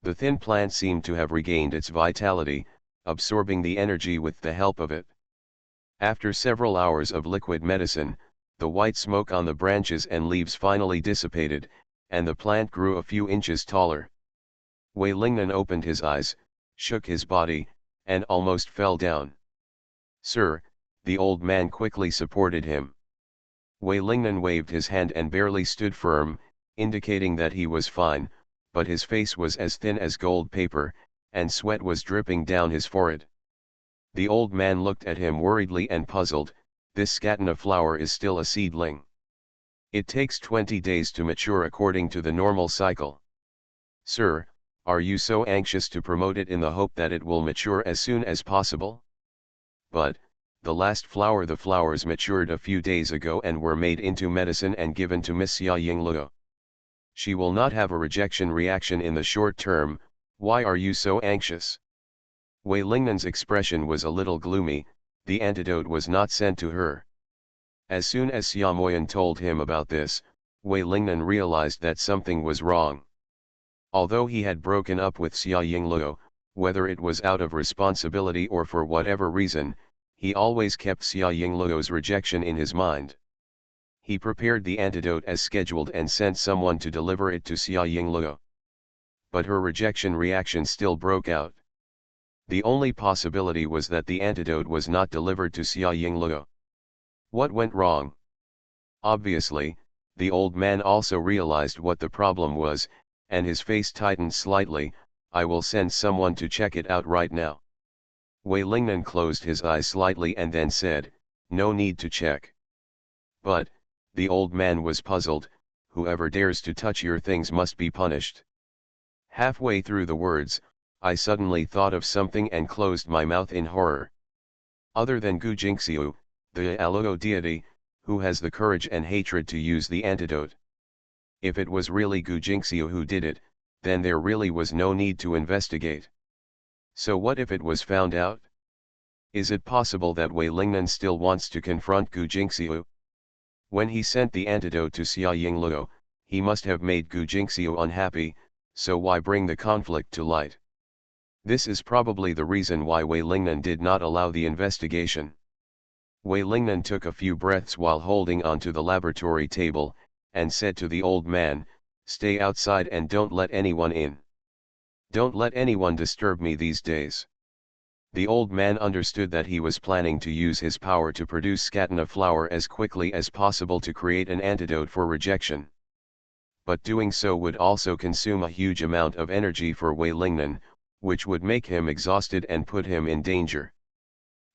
The thin plant seemed to have regained its vitality, absorbing the energy with the help of it. After several hours of liquid medicine, the white smoke on the branches and leaves finally dissipated, and the plant grew a few inches taller. Wei Lingnan opened his eyes, shook his body, and almost fell down. Sir, the old man quickly supported him. Wei Lingnan waved his hand and barely stood firm, indicating that he was fine, but his face was as thin as gold paper, and sweat was dripping down his forehead. The old man looked at him worriedly and puzzled, this scatena flower is still a seedling. It takes 20 days to mature according to the normal cycle. Sir, are you so anxious to promote it in the hope that it will mature as soon as possible? But, the last flower, the flowers matured a few days ago and were made into medicine and given to Miss Xia Yingluo. She will not have a rejection reaction in the short term. Why are you so anxious? Wei Lingnan's expression was a little gloomy. The antidote was not sent to her. As soon as Xia Moyan told him about this, Wei Lingnan realized that something was wrong. Although he had broken up with Xia Yingluo, whether it was out of responsibility or for whatever reason, he always kept Xia Yingluo's rejection in his mind. He prepared the antidote as scheduled and sent someone to deliver it to Xia Yingluo. but her rejection reaction still broke out. The only possibility was that the antidote was not delivered to Xia Yingluo. What went wrong? Obviously, the old man also realized what the problem was, and his face tightened slightly. I will send someone to check it out right now. Wei Lingnan closed his eyes slightly and then said, no need to check. But, the old man was puzzled, whoever dares to touch your things must be punished. Halfway through the words, I suddenly thought of something and closed my mouth in horror. Other than Gu Jingxiu, the Aluo deity, who has the courage and hatred to use the antidote. If it was really Gu Jingxiu who did it, then there really was no need to investigate. So what if it was found out? Is it possible that Wei Lingnan still wants to confront Gu Jingxiu? When he sent the antidote to Xia Yingluo, he must have made Gu Jingxiu unhappy, so why bring the conflict to light? This is probably the reason why Wei Lingnan did not allow the investigation. Wei Lingnan took a few breaths while holding onto the laboratory table, and said to the old man, stay outside and don't let anyone in. Don't let anyone disturb me these days. The old man understood that he was planning to use his power to produce scatena flower as quickly as possible to create an antidote for rejection. But doing so would also consume a huge amount of energy for Wei Lingnan, which would make him exhausted and put him in danger.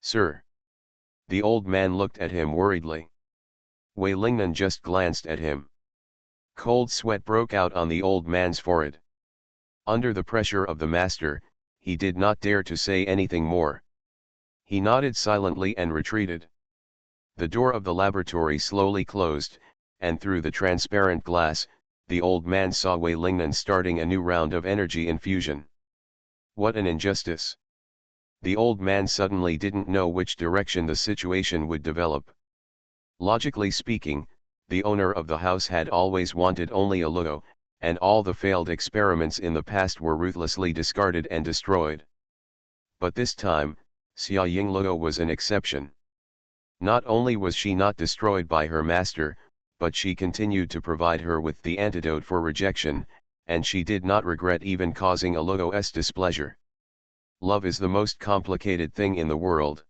Sir. The old man looked at him worriedly. Wei Lingnan just glanced at him. Cold sweat broke out on the old man's forehead. Under the pressure of the master, he did not dare to say anything more. He nodded silently and retreated. The door of the laboratory slowly closed, and through the transparent glass, the old man saw Wei Lingnan starting a new round of energy infusion. What an injustice! The old man suddenly didn't know which direction the situation would develop. Logically speaking, the owner of the house had always wanted only a Luo, and all the failed experiments in the past were ruthlessly discarded and destroyed. But this time, Xia Yingluo was an exception. Not only was she not destroyed by her master, but she continued to provide her with the antidote for rejection, and she did not regret even causing a Luo's displeasure. Love is the most complicated thing in the world.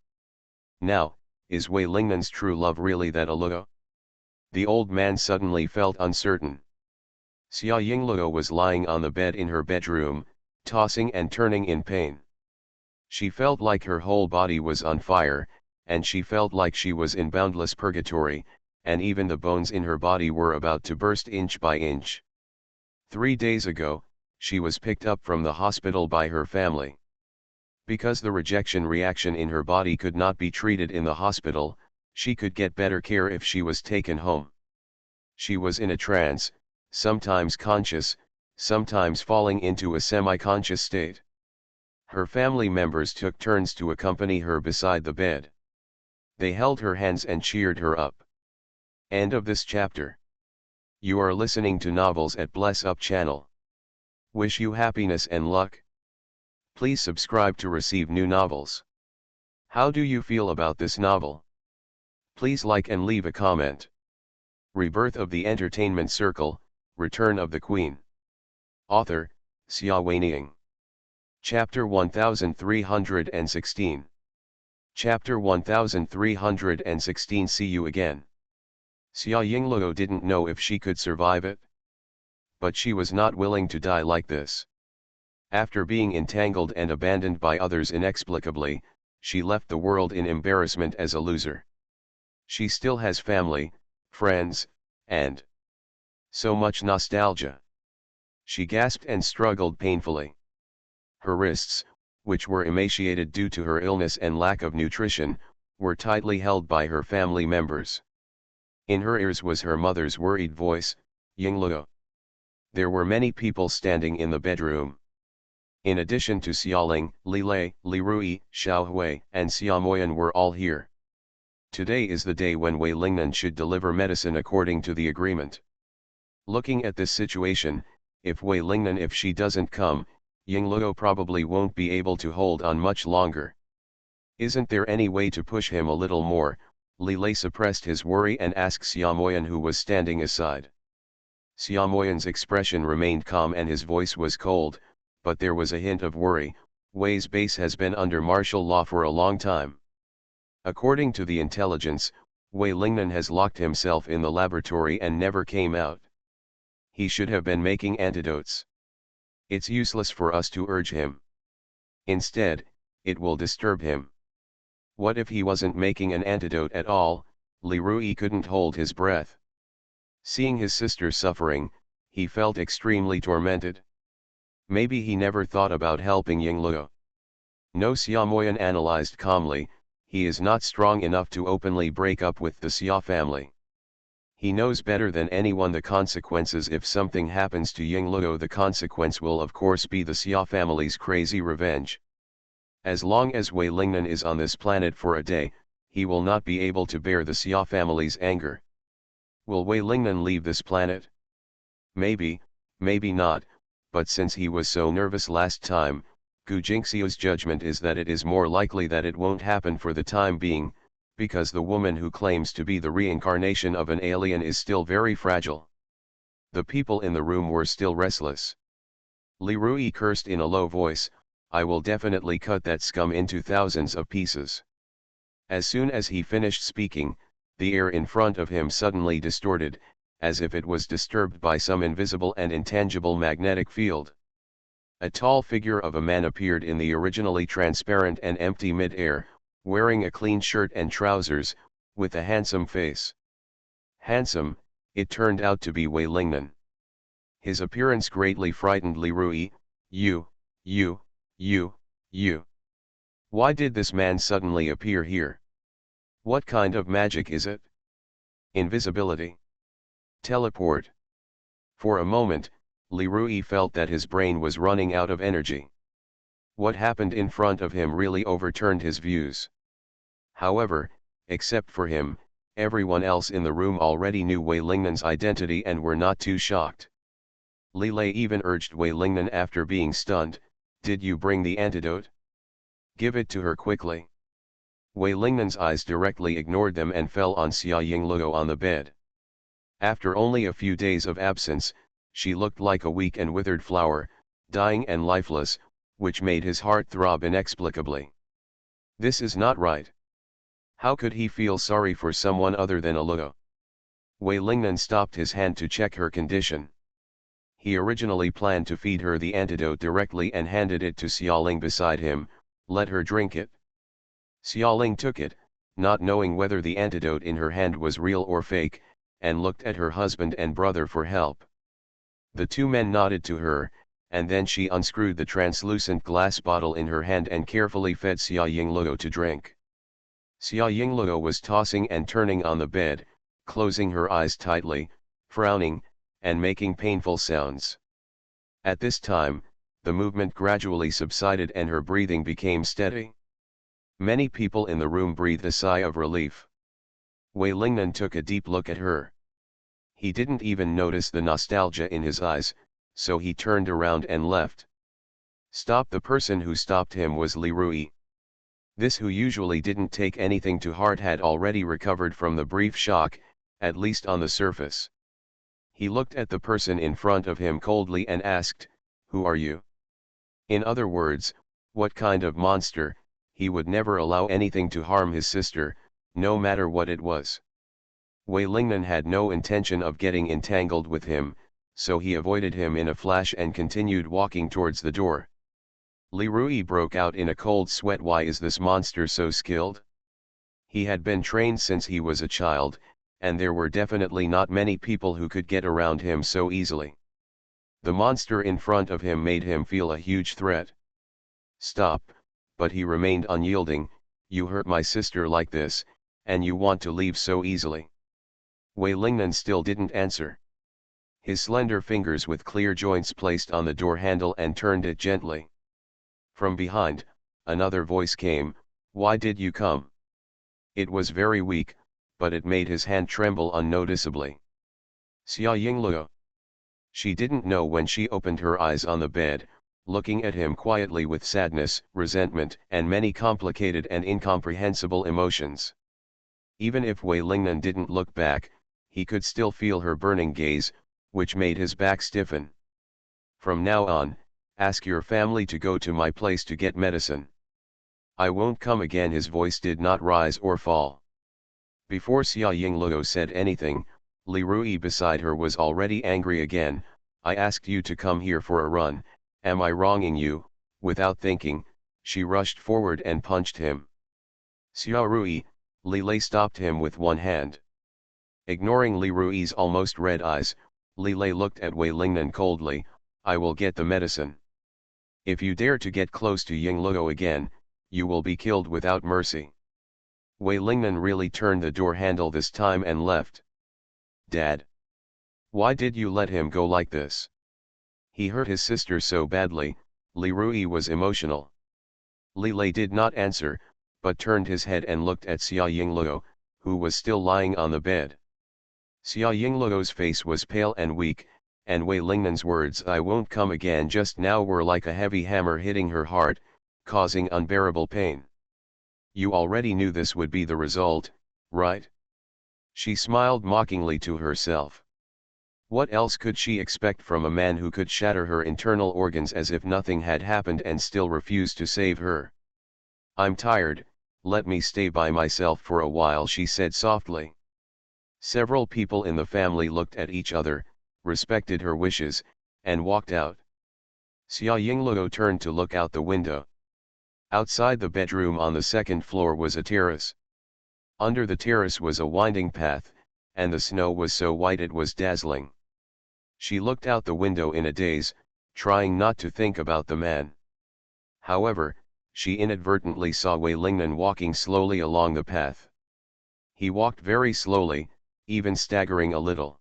Now, is Wei Lingnan's true love really that Luo? The old man suddenly felt uncertain. Xia Yingluo was lying on the bed in her bedroom, tossing and turning in pain. She felt like her whole body was on fire, and she felt like she was in boundless purgatory, and even the bones in her body were about to burst inch by inch. 3 days ago, she was picked up from the hospital by her family. Because the rejection reaction in her body could not be treated in the hospital, she could get better care if she was taken home. She was in a trance, sometimes conscious, sometimes falling into a semi-conscious state. Her family members took turns to accompany her beside the bed. They held her hands and cheered her up. End of this chapter. You are listening to Novels at Bless Up channel. Wish you happiness and luck. Please subscribe to receive new novels. How do you feel about this novel? Please like and leave a comment. Rebirth of the Entertainment Circle, Return of the Queen. Author, Xia Weiniang. Chapter 1316. Chapter 1316. See you again. Xia Yingluo didn't know if she could survive it. But she was not willing to die like this. After being entangled and abandoned by others inexplicably, she left the world in embarrassment as a loser. She still has family, friends, and so much nostalgia. She gasped and struggled painfully. Her wrists, which were emaciated due to her illness and lack of nutrition, were tightly held by her family members. In her ears was her mother's worried voice, Yingluo. There were many people standing in the bedroom. In addition to Xiaoling, Li Lei, Li Rui, Xiao Hui, and Xia Moyan were all here. Today is the day when Wei Lingnan should deliver medicine according to the agreement. Looking at this situation, if Wei Lingnan if she doesn't come, Yingluo probably won't be able to hold on much longer. Isn't there any way to push him a little more? Li Lei suppressed his worry and asked Xia Moyan who was standing aside. Xia Moyan's expression remained calm and his voice was cold, but there was a hint of worry. Wei's base has been under martial law for a long time. According to the intelligence, Wei Lingnan has locked himself in the laboratory and never came out. He should have been making antidotes. It's useless for us to urge him. Instead, it will disturb him. What if he wasn't making an antidote at all? Li Rui couldn't hold his breath. Seeing his sister suffering, he felt extremely tormented. Maybe he never thought about helping Yingluo. No, Xia Moyan analyzed calmly, he is not strong enough to openly break up with the Xia family. He knows better than anyone the consequences if something happens to Yingluo. The consequence will of course be the Xia family's crazy revenge. As long as Wei Lingnan is on this planet for a day, he will not be able to bear the Xia family's anger. Will Wei Lingnan leave this planet? Maybe, maybe not, but since he was so nervous last time, Gu Jingxiu's judgment is that it is more likely that it won't happen for the time being, because the woman who claims to be the reincarnation of an alien is still very fragile. The people in the room were still restless. Li Rui cursed in a low voice, I will definitely cut that scum into thousands of pieces. As soon as he finished speaking, the air in front of him suddenly distorted, as if it was disturbed by some invisible and intangible magnetic field. A tall figure of a man appeared in the originally transparent and empty mid-air, wearing a clean shirt and trousers, with a handsome face. Handsome, it turned out to be Wei Lingnan. His appearance greatly frightened Li Rui. You. Why did this man suddenly appear here? What kind of magic is it? Invisibility? Teleport? For a moment, Li Rui felt that his brain was running out of energy. What happened in front of him really overturned his views. However, except for him, everyone else in the room already knew Wei Lingnan's identity and were not too shocked. Li Lei even urged Wei Lingnan after being stunned, did you bring the antidote? Give it to her quickly. Wei Lingnan's eyes directly ignored them and fell on Xia Yingluo on the bed. After only a few days of absence, she looked like a weak and withered flower, dying and lifeless, which made his heart throb inexplicably. This is not right. How could he feel sorry for someone other than a Luo? Wei Lingnan stopped his hand to check her condition. He originally planned to feed her the antidote directly and handed it to Xiaoling beside him, let her drink it. Xiaoling took it, not knowing whether the antidote in her hand was real or fake, and looked at her husband and brother for help. The two men nodded to her, and then she unscrewed the translucent glass bottle in her hand and carefully fed Xia Yingluo to drink. Xia Yingluo was tossing and turning on the bed, closing her eyes tightly, frowning, and making painful sounds. At this time, the movement gradually subsided and her breathing became steady. Many people in the room breathed a sigh of relief. Wei Lingnan took a deep look at her. He didn't even notice the nostalgia in his eyes, so he turned around and left. Stop! The person who stopped him was Li Rui. This, who usually didn't take anything to heart, had already recovered from the brief shock, at least on the surface. He looked at the person in front of him coldly and asked, "Who are you?" In other words, what kind of monster? He would never allow anything to harm his sister, no matter what it was. Wei Lingnan had no intention of getting entangled with him, so he avoided him in a flash and continued walking towards the door. Li Rui broke out in a cold sweat. Why is this monster so skilled? He had been trained since he was a child, and there were definitely not many people who could get around him so easily. The monster in front of him made him feel a huge threat. Stop! But he remained unyielding. You hurt my sister like this, and you want to leave so easily? Wei Lingnan still didn't answer. His slender fingers with clear joints placed on the door handle and turned it gently. From behind, another voice came, "Why did you come?" It was very weak, but it made his hand tremble unnoticeably. Xia Yingluo. She didn't know when she opened her eyes on the bed, looking at him quietly with sadness, resentment, and many complicated and incomprehensible emotions. Even if Wei Lingnan didn't look back, he could still feel her burning gaze, which made his back stiffen. "From now on, ask your family to go to my place to get medicine. I won't come again." His voice did not rise or fall. Before Xia Yingluo said anything, Li Rui beside her was already angry again. "I asked you to come here for a run, am I wronging you?" Without thinking, she rushed forward and punched him. "Xia Rui," Li Lei stopped him with one hand. Ignoring Li Rui's almost red eyes, Li Lei looked at Wei Lingnan coldly. "I will get the medicine. If you dare to get close to Yingluo again, you will be killed without mercy." Wei Lingnan really turned the door handle this time and left. "Dad! Why did you let him go like this? He hurt his sister so badly." Li Rui was emotional. Li Lei did not answer, but turned his head and looked at Xia Yingluo, who was still lying on the bed. Xia Yingluo's face was pale and weak, and Wei Lingnan's words "I won't come again" just now were like a heavy hammer hitting her heart, causing unbearable pain. "You already knew this would be the result, right?" She smiled mockingly to herself. What else could she expect from a man who could shatter her internal organs as if nothing had happened and still refuse to save her? "I'm tired, let me stay by myself for a while," she said softly. Several people in the family looked at each other, respected her wishes, and walked out. Xia Yingluo turned to look out the window. Outside the bedroom on the second floor was a terrace. Under the terrace was a winding path, and the snow was so white it was dazzling. She looked out the window in a daze, trying not to think about the man. However, she inadvertently saw Wei Lingnan walking slowly along the path. He walked very slowly, even staggering a little.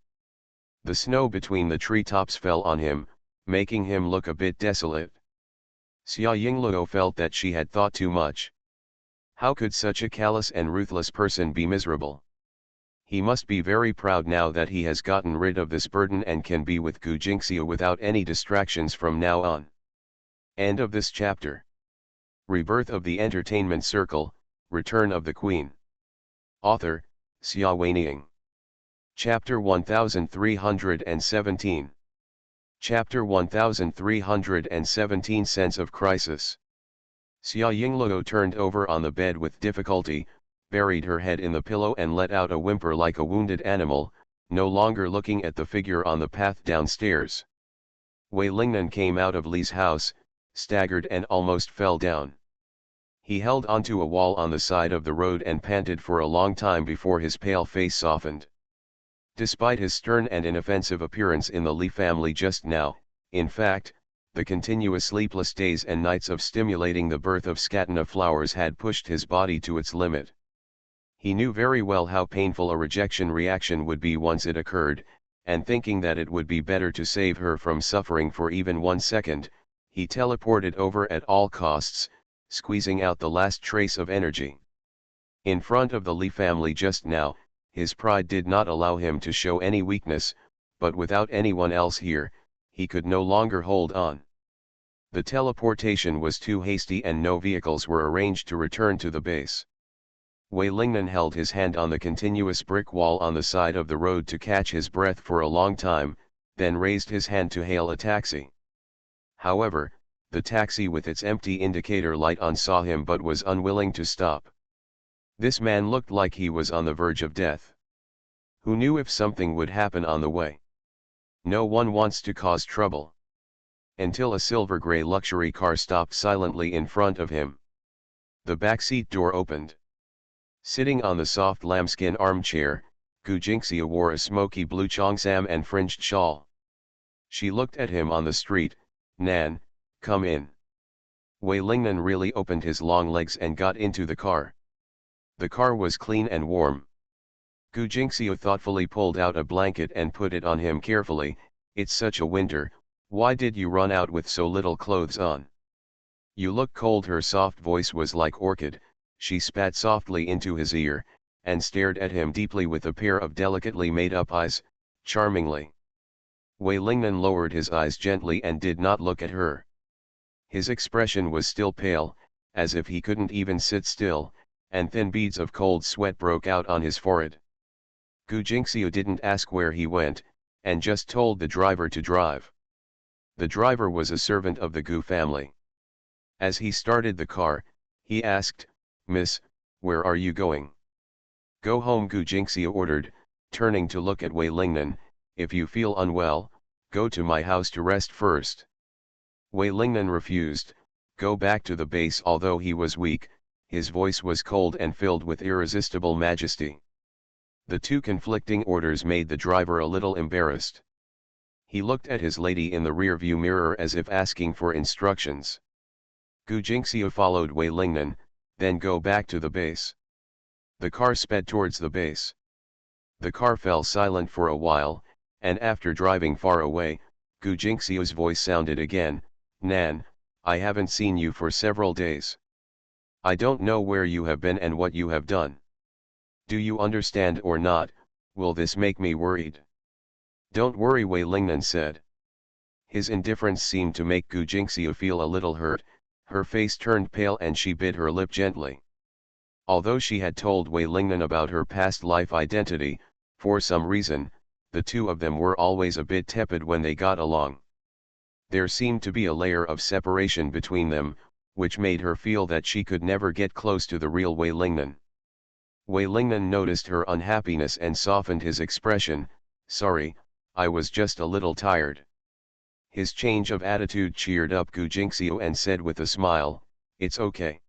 The snow between the treetops fell on him, making him look a bit desolate. Xia Yingluo felt that she had thought too much. How could such a callous and ruthless person be miserable? He must be very proud now that he has gotten rid of this burden and can be with Gu Jingxiu without any distractions from now on. End of this chapter. Rebirth of the Entertainment Circle, Return of the Queen. Author, Xia Weining. Chapter 1317. Chapter 1317 Sense of Crisis. Xia Yingluo turned over on the bed with difficulty, buried her head in the pillow and let out a whimper like a wounded animal, no longer looking at the figure on the path downstairs. Wei Lingnan came out of Li's house, staggered and almost fell down. He held onto a wall on the side of the road and panted for a long time before his pale face softened. Despite his stern and inoffensive appearance in the Li family just now, in fact, the continuous sleepless days and nights of stimulating the birth of scatena flowers had pushed his body to its limit. He knew very well how painful a rejection reaction would be once it occurred, and thinking that it would be better to save her from suffering for even 1 second, he teleported over at all costs, squeezing out the last trace of energy. In front of the Li family just now, his pride did not allow him to show any weakness, but without anyone else here, he could no longer hold on. The teleportation was too hasty and no vehicles were arranged to return to the base. Wei Lingnan held his hand on the continuous brick wall on the side of the road to catch his breath for a long time, then raised his hand to hail a taxi. However, the taxi with its empty indicator light on saw him but was unwilling to stop. This man looked like he was on the verge of death. Who knew if something would happen on the way? No one wants to cause trouble. Until a silver gray luxury car stopped silently in front of him. The backseat door opened. Sitting on the soft lambskin armchair, Gu Jingxiu wore a smoky blue cheongsam and fringed shawl. She looked at him on the street. "Nan, come in." Wei Lingnan really opened his long legs and got into the car. The car was clean and warm. Gu Jingxiu thoughtfully pulled out a blanket and put it on him carefully. "It's such a winter, why did you run out with so little clothes on? You look cold." Her soft voice was like orchid. She spat softly into his ear, and stared at him deeply with a pair of delicately made-up eyes, charmingly. Wei Lingnan lowered his eyes gently and did not look at her. His expression was still pale, as if he couldn't even sit still, and thin beads of cold sweat broke out on his forehead. Gu Jingxiu didn't ask where he went, and just told the driver to drive. The driver was a servant of the Gu family. As he started the car, he asked, "Miss, where are you going?" "Go home," Gu Jingxia ordered, turning to look at Wei Lingnan. "If you feel unwell, go to my house to rest first." Wei Lingnan refused. Go back to the base. Although he was weak, his voice was cold and filled with irresistible majesty. The two conflicting orders made the driver a little embarrassed. He looked at his lady in the rear-view mirror as if asking for instructions. Gu Jingxia followed Wei Lingnan, "Then go back to the base." The car sped towards the base. The car fell silent for a while, and after driving far away, Gu Jingxia's voice sounded again, "Nan, I haven't seen you for several days. I don't know where you have been and what you have done. Do you understand or not? Will this make me worried?" "Don't worry," Wei Lingnan said. His indifference seemed to make Gu Jingxia feel a little hurt. Her face turned pale and she bit her lip gently. Although she had told Wei Lingnan about her past life identity, for some reason, the two of them were always a bit tepid when they got along. There seemed to be a layer of separation between them, which made her feel that she could never get close to the real Wei Lingnan. Wei Lingnan noticed her unhappiness and softened his expression. "Sorry, I was just a little tired." His change of attitude cheered up Gu Jingxia and said with a smile, "It's okay.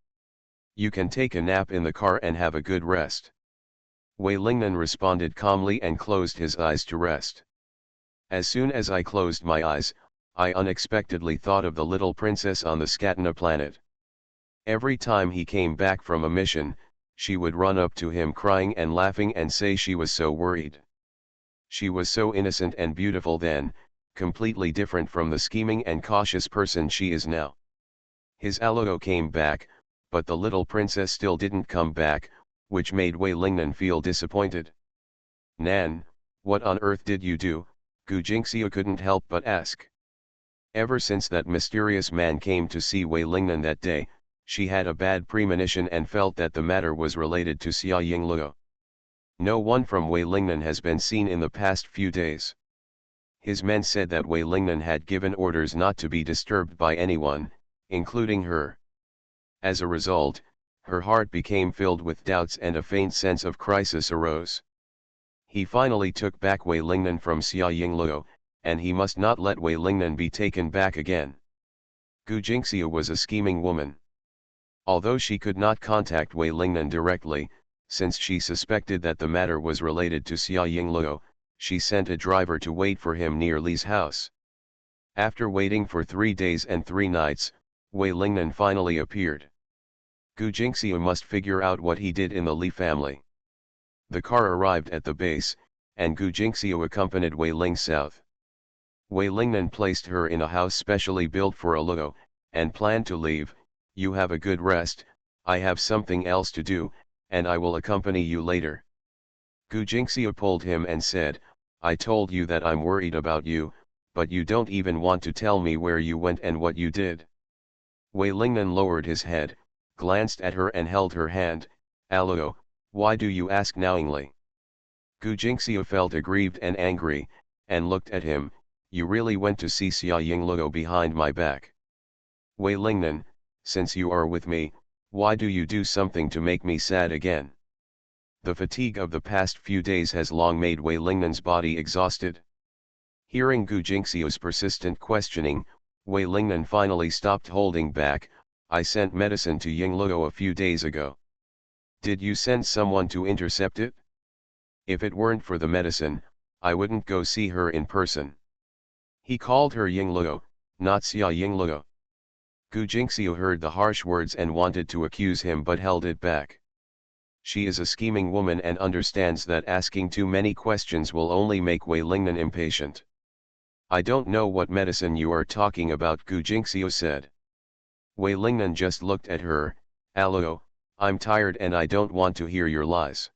You can take a nap in the car and have a good rest." Wei Lingnan responded calmly and closed his eyes to rest. "As soon as I closed my eyes, I unexpectedly thought of the little princess on the Scatena planet. Every time he came back from a mission, she would run up to him crying and laughing and say she was so worried. She was so innocent and beautiful then, completely different from the scheming and cautious person she is now." His Aluo came back, but the little princess still didn't come back, which made Wei Lingnan feel disappointed. "Nan, what on earth did you do?" Gu Jingxia couldn't help but ask. Ever since that mysterious man came to see Wei Lingnan that day, she had a bad premonition and felt that the matter was related to Xia Yingluo. No one from Wei Lingnan has been seen in the past few days. His men said that Wei Lingnan had given orders not to be disturbed by anyone, including her. As a result, her heart became filled with doubts and a faint sense of crisis arose. He finally took back Wei Lingnan from Xia Yingluo, and he must not let Wei Lingnan be taken back again. Gu Jingxia was a scheming woman. Although she could not contact Wei Lingnan directly, since she suspected that the matter was related to Xia Yingluo, she sent a driver to wait for him near Li's house. After waiting for 3 days and 3 nights, Wei Lingnan finally appeared. Gu Jingxia must figure out what he did in the Li family. The car arrived at the base, and Gu Jingxia accompanied Wei Ling south. Wei Lingnan placed her in a house specially built for a Luo, and planned to leave. "You have a good rest, I have something else to do, and I will accompany you later." Gu Jingxia pulled him and said, "I told you that I'm worried about you, but you don't even want to tell me where you went and what you did." Wei Lingnan lowered his head, glanced at her and held her hand. "Aluo, why do you ask knowingly?" Gu Jingxia felt aggrieved and angry, and looked at him. "You really went to see Xia Yingluo behind my back?" "Wei Lingnan, since you are with me, why do you do something to make me sad again?" The fatigue of the past few days has long made Wei Lingnan's body exhausted. Hearing Gu Jingxia's persistent questioning, Wei Lingnan finally stopped holding back. "I sent medicine to Yingluo a few days ago. Did you send someone to intercept it?" "If it weren't for the medicine, I wouldn't go see her in person." He called her Yingluo, not Xia Yingluo. Gu Jingxia heard the harsh words and wanted to accuse him but held it back. She is a scheming woman and understands that asking too many questions will only make Wei Lingnan impatient. "I don't know what medicine you are talking about," Gu Jingxia said. Wei Lingnan just looked at her. "Aluo, I'm tired and I don't want to hear your lies."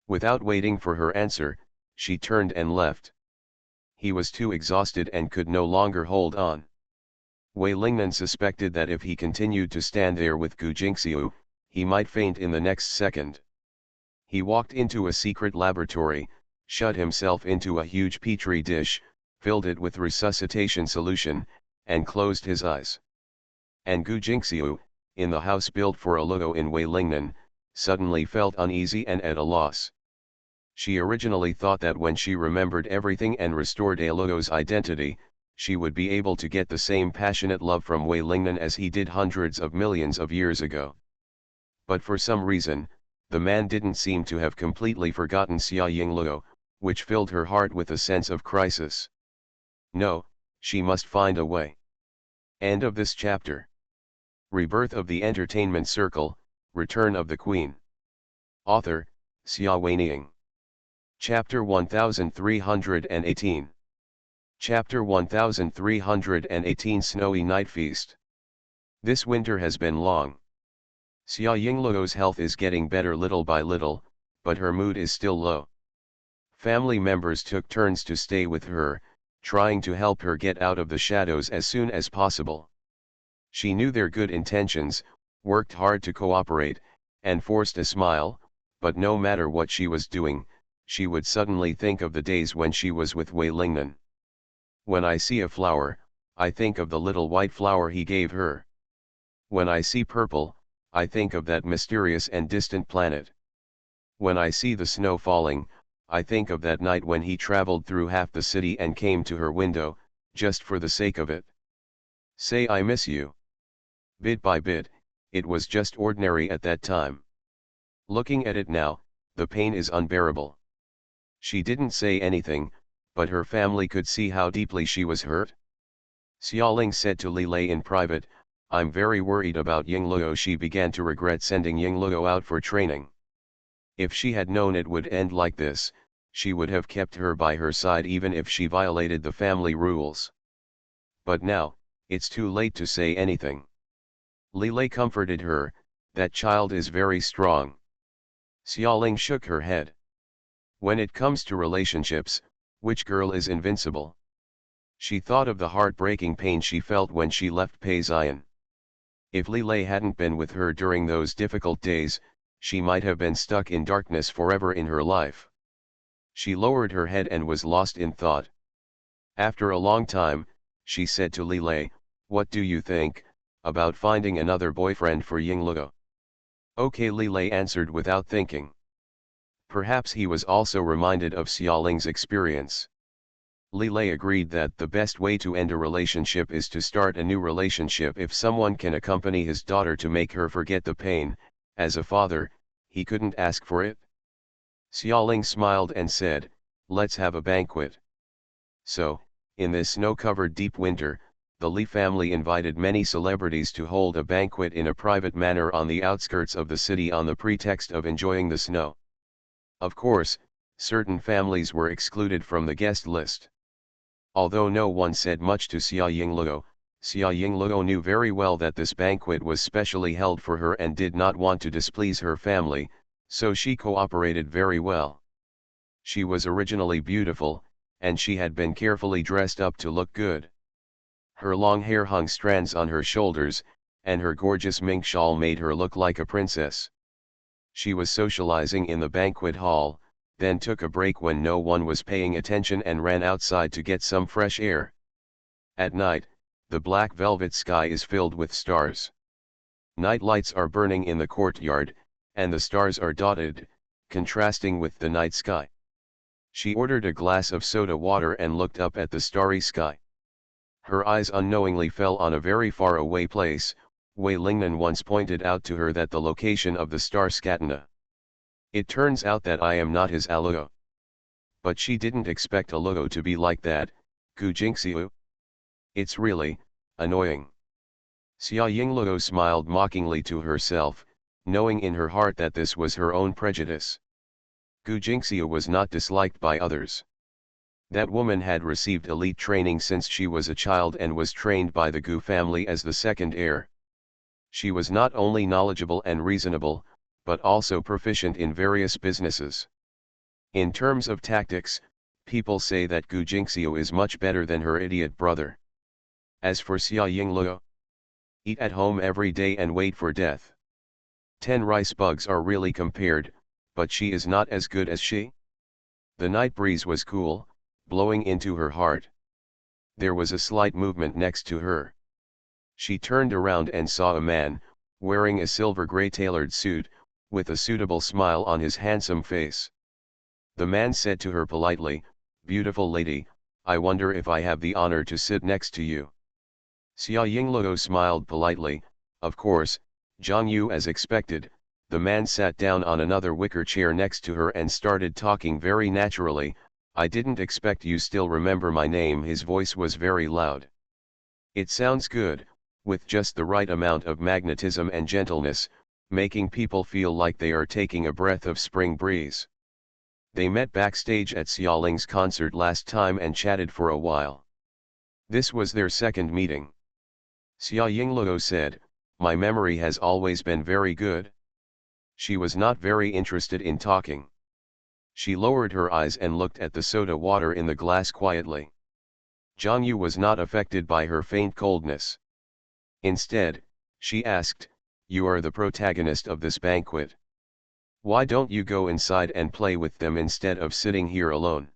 Without waiting for her answer, she turned and left. He was too exhausted and could no longer hold on. Wei Lingnan suspected that if he continued to stand there with Gu Jingxiu, he might faint in the next second. He walked into a secret laboratory, shut himself into a huge petri dish, filled it with resuscitation solution, and closed his eyes. And Gu Jingxiu, in the house built for a Luo in Weilingnan, suddenly felt uneasy and at a loss. She originally thought that when she remembered everything and restored a Luo's identity, she would be able to get the same passionate love from Weilingnan as he did hundreds of millions of years ago. But for some reason, the man didn't seem to have completely forgotten Xia Yingluo, which filled her heart with a sense of crisis. No, she must find a way. End of this chapter. Rebirth of the Entertainment Circle, Return of the Queen. Author, Xia Weining. Chapter 1318. Chapter 1318 Snowy Night Feast. This winter has been long. Xia Yingluo's health is getting better little by little, but her mood is still low. Family members took turns to stay with her, trying to help her get out of the shadows as soon as possible. She knew their good intentions, worked hard to cooperate, and forced a smile, but no matter what she was doing, she would suddenly think of the days when she was with Weilingnan. When I see a flower, I think of the little white flower he gave her. When I see purple, I think of that mysterious and distant planet. When I see the snow falling, I think of that night when he traveled through half the city and came to her window, just for the sake of it. Say I miss you. Bit by bit, it was just ordinary at that time. Looking at it now, the pain is unbearable. She didn't say anything, but her family could see how deeply she was hurt. Xiaoling said to Li Lei in private, "I'm very worried about Yingluo." She began to regret sending Yingluo out for training. If she had known it would end like this, she would have kept her by her side even if she violated the family rules. But now, it's too late to say anything. Li Lei comforted her, "That child is very strong." Xiaoling shook her head. When it comes to relationships, which girl is invincible? She thought of the heartbreaking pain she felt when she left Peizian. If Li Lei hadn't been with her during those difficult days, she might have been stuck in darkness forever in her life. She lowered her head and was lost in thought. After a long time, she said to Li Lei, "What do you think about finding another boyfriend for Yingluo?" "Okay," Li Lei answered without thinking. Perhaps he was also reminded of Xiaoling's experience. Li Lei agreed that the best way to end a relationship is to start a new relationship. If someone can accompany his daughter to make her forget the pain, as a father, he couldn't ask for it. Xiaoling smiled and said, "Let's have a banquet." So, in this snow-covered deep winter, the Li family invited many celebrities to hold a banquet in a private manner on the outskirts of the city on the pretext of enjoying the snow. Of course, certain families were excluded from the guest list. Although no one said much to Xia Yingluo knew very well that this banquet was specially held for her and did not want to displease her family, so she cooperated very well. She was originally beautiful, and she had been carefully dressed up to look good. Her long hair hung strands on her shoulders, and her gorgeous mink shawl made her look like a princess. She was socializing in the banquet hall, then took a break when no one was paying attention and ran outside to get some fresh air. At night, the black velvet sky is filled with stars. Night lights are burning in the courtyard, and the stars are dotted, contrasting with the night sky. She ordered a glass of soda water and looked up at the starry sky. Her eyes unknowingly fell on a very far away place. Weilingnan once pointed out to her that the location of the star Scatena. It turns out that I am not his Aluo. But she didn't expect Aluo to be like that, Gu Jingxiu. It's really annoying. Xia Yingluo smiled mockingly to herself, knowing in her heart that this was her own prejudice. Gu Jingxiu was not disliked by others. That woman had received elite training since she was a child and was trained by the Gu family as the second heir. She was not only knowledgeable and reasonable, but also proficient in various businesses. In terms of tactics, people say that Gu Jingxiu is much better than her idiot brother. As for Xia Yingluo, eat at home every day and wait for death. 10 rice bugs are really compared, but she is not as good as she. The night breeze was cool, blowing into her heart. There was a slight movement next to her. She turned around and saw a man, wearing a silver grey tailored suit, with a suitable smile on his handsome face. The man said to her politely, "Beautiful lady, I wonder if I have the honor to sit next to you." Xia Yingluo smiled politely. Of course, Zhang Yu, as expected. The man sat down on another wicker chair next to her and started talking very naturally. "I didn't expect you still remember my name." His voice was very loud. It sounds good, with just the right amount of magnetism and gentleness, making people feel like they are taking a breath of spring breeze. They met backstage at Xiaoling's concert last time and chatted for a while. This was their second meeting. Xia Yingluo said, "My memory has always been very good." She was not very interested in talking. She lowered her eyes and looked at the soda water in the glass quietly. Zhang Yu was not affected by her faint coldness. Instead, she asked, "You are the protagonist of this banquet. Why don't you go inside and play with them instead of sitting here alone?"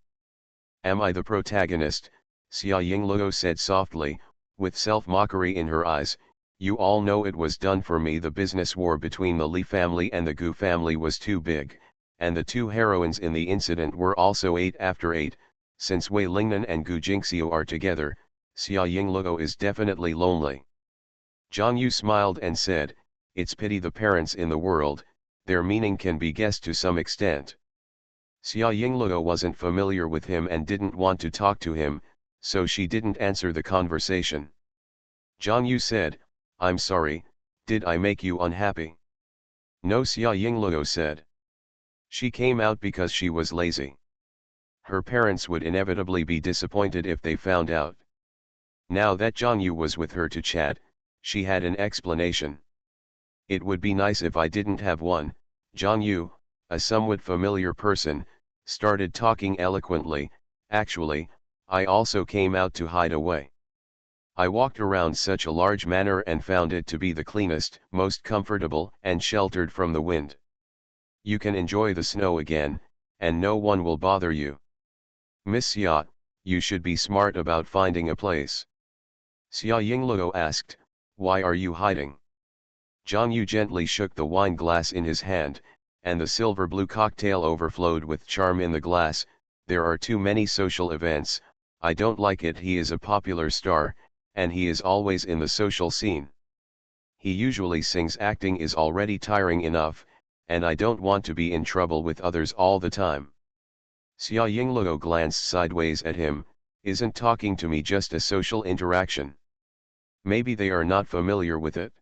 "Am I the protagonist?" Xia Yingluo said softly, with self-mockery in her eyes. "You all know it was done for me. The business war between the Li family and the Gu family was too big, and the two heroines in the incident were also 8 after 8, since Wei Lingnan and Gu Jingxiu are together, Xia Yingluo is definitely lonely." Zhang Yu smiled and said, "It's pity the parents in the world." Their meaning can be guessed to some extent. Xia Yingluo wasn't familiar with him and didn't want to talk to him, so she didn't answer the conversation. Zhang Yu said, "I'm sorry, did I make you unhappy?" "No," Xia Yingluo said. She came out because she was lazy. Her parents would inevitably be disappointed if they found out. Now that Zhang Yu was with her to chat, she had an explanation. "It would be nice if I didn't have one." Zhang Yu, a somewhat familiar person, started talking eloquently. "Actually, I also came out to hide away. I walked around such a large manor and found it to be the cleanest, most comfortable and sheltered from the wind. You can enjoy the snow again, and no one will bother you. Miss Xia, you should be smart about finding a place." Xia Yingluo asked, "Why are you hiding?" Zhang Yu gently shook the wine glass in his hand, and the silver blue cocktail overflowed with charm in the glass. "There are too many social events, I don't like it. He is a popular star, and he is always in the social scene. He usually sings. Acting is already tiring enough, and I don't want to be in trouble with others all the time." Xia Yingluo glanced sideways at him. "Isn't talking to me just a social interaction? Maybe they are not familiar with it."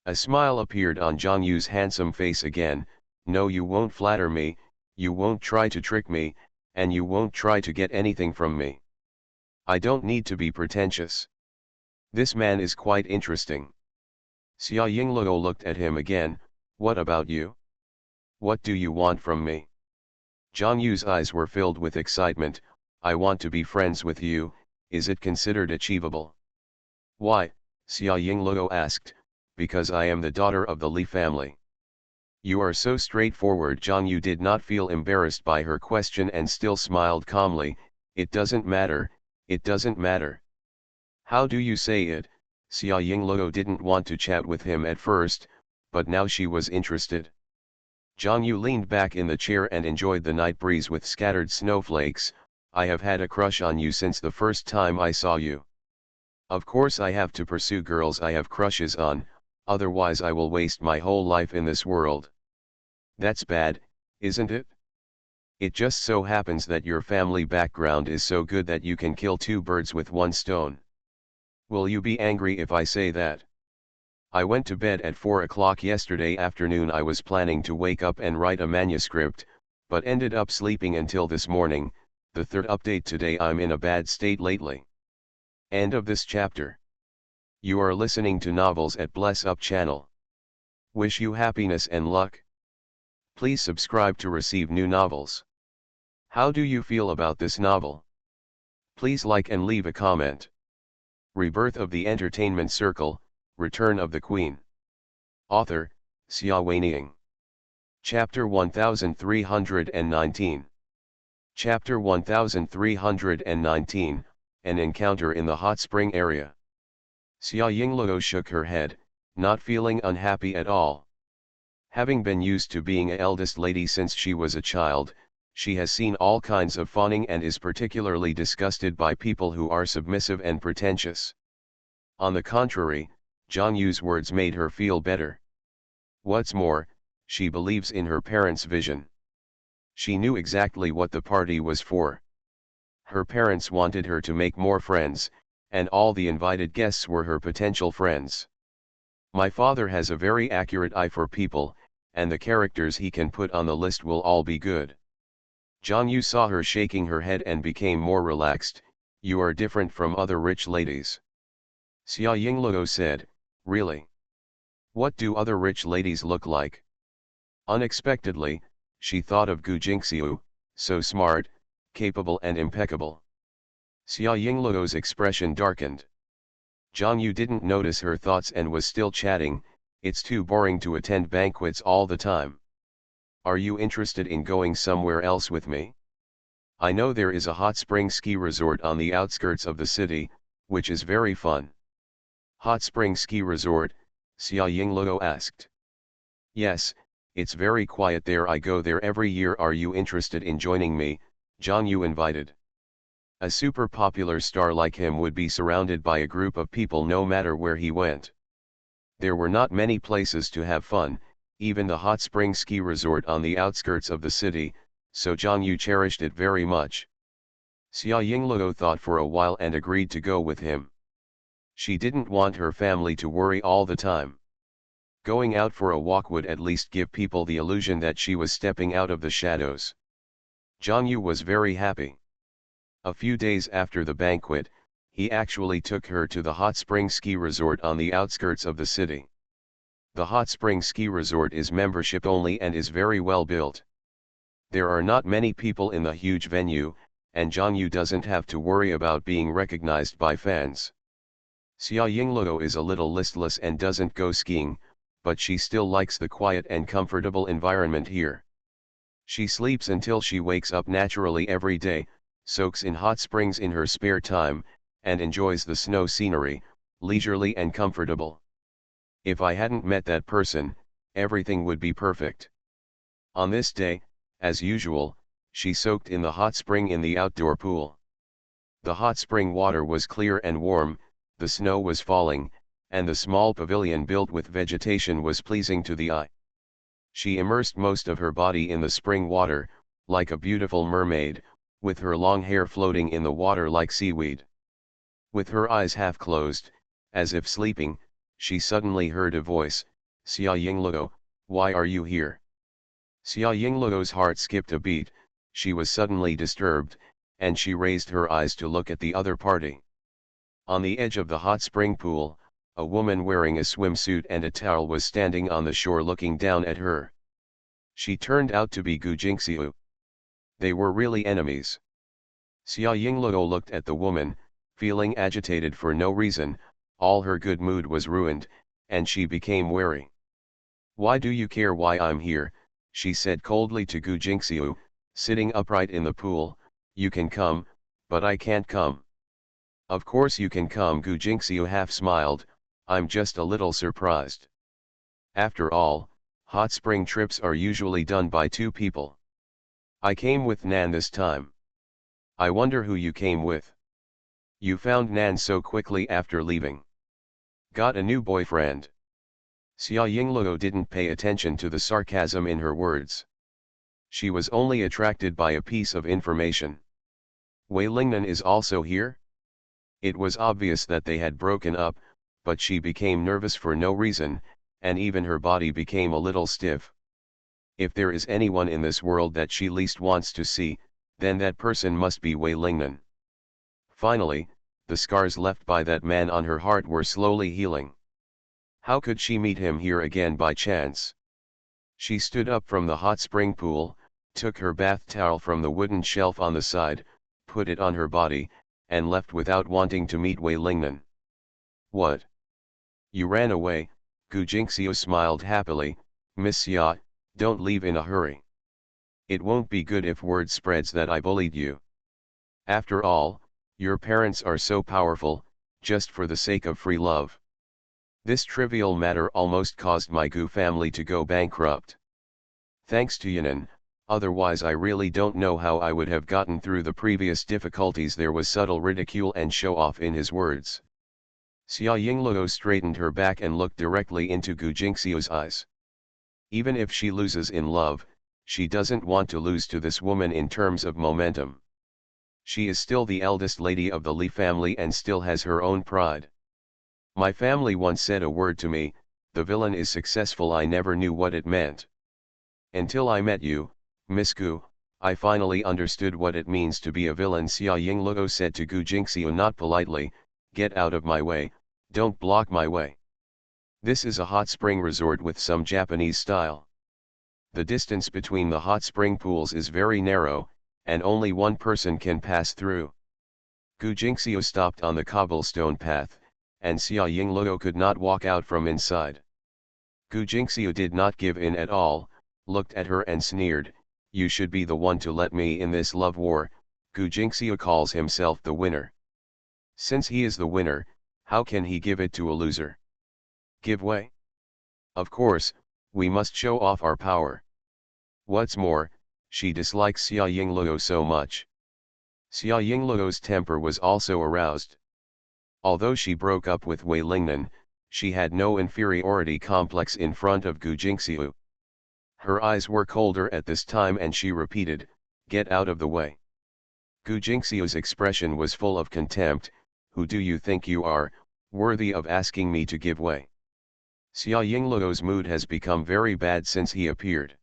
A smile appeared on Zhang Yu's handsome face again. "No, you won't flatter me, you won't try to trick me, and you won't try to get anything from me. I don't need to be pretentious. This man is quite interesting." Xia Yingluo looked at him again. "What about you? What do you want from me?" Zhang Yu's eyes were filled with excitement. "I want to be friends with you. Is it considered achievable?" "Why?" Xia Yingluo asked. "Because I am the daughter of the Li family." "You are so straightforward." Zhang Yu did not feel embarrassed by her question and still smiled calmly. "It doesn't matter, it doesn't matter." "How do you say it?" Xia Yingluo didn't want to chat with him at first, but now she was interested. Zhang Yu leaned back in the chair and enjoyed the night breeze with scattered snowflakes. "I have had a crush on you since the first time I saw you. Of course I have to pursue girls I have crushes on, otherwise I will waste my whole life in this world." "That's bad, isn't it? It just so happens that your family background is so good that you can kill two birds with one stone. Will you be angry if I say that? I went to bed at 4 o'clock yesterday afternoon. I was planning to wake up and write a manuscript, but ended up sleeping until this morning. The third update today. I'm in a bad state lately." End of this chapter. You are listening to Novels at Bless Up channel. Wish you happiness and luck. Please subscribe to receive new novels. How do you feel about this novel? Please like and leave a comment. Rebirth of the Entertainment Circle, Return of the Queen. Author, Xia Weining. Chapter 1319. Chapter 1319, An Encounter in the Hot Spring Area. Xia Yingluo shook her head, not feeling unhappy at all. Having been used to being a eldest lady since she was a child, she has seen all kinds of fawning and is particularly disgusted by people who are submissive and pretentious. On the contrary, Zhang Yu's words made her feel better. What's more, she believes in her parents' vision. She knew exactly what the party was for. Her parents wanted her to make more friends, and all the invited guests were her potential friends. My father has a very accurate eye for people, and the characters he can put on the list will all be good. Zhang Yu saw her shaking her head and became more relaxed. You are different from other rich ladies. Xia Yingluo said, really? What do other rich ladies look like? Unexpectedly, she thought of Gu Jingxiu, so smart, capable and impeccable. Xia Yingluo's expression darkened. Zhang Yu didn't notice her thoughts and was still chatting. It's too boring to attend banquets all the time. Are you interested in going somewhere else with me? I know there is a hot spring ski resort on the outskirts of the city, which is very fun. Hot spring ski resort? Xia Yingluo asked. Yes, it's very quiet there. I go there every year. Are you interested in joining me? Zhang Yu invited. A super popular star like him would be surrounded by a group of people no matter where he went. There were not many places to have fun, even the hot spring ski resort on the outskirts of the city, so Zhang Yu cherished it very much. Xia Yingluo thought for a while and agreed to go with him. She didn't want her family to worry all the time. Going out for a walk would at least give people the illusion that she was stepping out of the shadows. Zhang Yu was very happy. A few days after the banquet, he actually took her to the hot spring ski resort on the outskirts of the city. The hot spring ski resort is membership only and is very well built. There are not many people in the huge venue, and Zhang Yu doesn't have to worry about being recognized by fans. Xia Yingluo is a little listless and doesn't go skiing, but she still likes the quiet and comfortable environment here. She sleeps until she wakes up naturally every day, soaks in hot springs in her spare time, and enjoys the snow scenery, leisurely and comfortable. If I hadn't met that person, everything would be perfect. On this day, as usual, she soaked in the hot spring in the outdoor pool. The hot spring water was clear and warm, the snow was falling, and the small pavilion built with vegetation was pleasing to the eye. She immersed most of her body in the spring water, like a beautiful mermaid, with her long hair floating in the water like seaweed. With her eyes half closed, as if sleeping, she suddenly heard a voice, Xia Yingluo, why are you here? Xia Yingluo's heart skipped a beat. She was suddenly disturbed, and she raised her eyes to look at the other party. On the edge of the hot spring pool, a woman wearing a swimsuit and a towel was standing on the shore looking down at her. She turned out to be Gu Jingxiu. They were really enemies. Xia Yingluo looked at the woman, feeling agitated for no reason. All her good mood was ruined, and she became wary. Why do you care why I'm here? She said coldly to Gu Jingxiu, sitting upright in the pool. You can come, but I can't come. Of course you can come. Gu Jingxiu half smiled. I'm just a little surprised. After all, hot spring trips are usually done by two people. I came with Nan this time. I wonder who you came with. You found Nan so quickly after leaving. Got a new boyfriend. Xia Yingluo didn't pay attention to the sarcasm in her words. She was only attracted by a piece of information. Wei Lingnan is also here? It was obvious that they had broken up, but she became nervous for no reason, and even her body became a little stiff. If there is anyone in this world that she least wants to see, then that person must be Wei Lingnan. Finally, the scars left by that man on her heart were slowly healing. How could she meet him here again by chance? She stood up from the hot spring pool, took her bath towel from the wooden shelf on the side, put it on her body, and left without wanting to meet Wei Lingnan. What? You ran away? Gu Jingxiu smiled happily. Miss Xia, don't leave in a hurry. It won't be good if word spreads that I bullied you. After all, your parents are so powerful, just for the sake of free love. This trivial matter almost caused my Gu family to go bankrupt. Thanks to Yanan, otherwise I really don't know how I would have gotten through the previous difficulties. There was subtle ridicule and show-off in his words. Xia Yingluo straightened her back and looked directly into Gu Jingxiu's eyes. Even if she loses in love, she doesn't want to lose to this woman in terms of momentum. She is still the eldest lady of the Li family and still has her own pride. My family once said a word to me, the villain is successful. I never knew what it meant. Until I met you, Miss Gu, I finally understood what it means to be a villain. Xia Yingluo said to Gu Jingxiu not politely, get out of my way, don't block my way. This is a hot spring resort with some Japanese style. The distance between the hot spring pools is very narrow, and only one person can pass through. Gu Jingxiu stopped on the cobblestone path, and Xia Yingluo could not walk out from inside. Gu Jingxiu did not give in at all, looked at her and sneered, you should be the one to let me in this love war. Gu Jingxiu calls himself the winner. Since he is the winner, how can he give it to a loser? Give way? Of course, we must show off our power. What's more, she dislikes Xia Yingluo so much. Xia Yingluo's temper was also aroused. Although she broke up with Wei Lingnan, she had no inferiority complex in front of Gu Jingxiu. Her eyes were colder at this time and she repeated, get out of the way. Gu Jingxiu's expression was full of contempt. Who do you think you are, worthy of asking me to give way? Xia Yingluo's mood has become very bad since he appeared.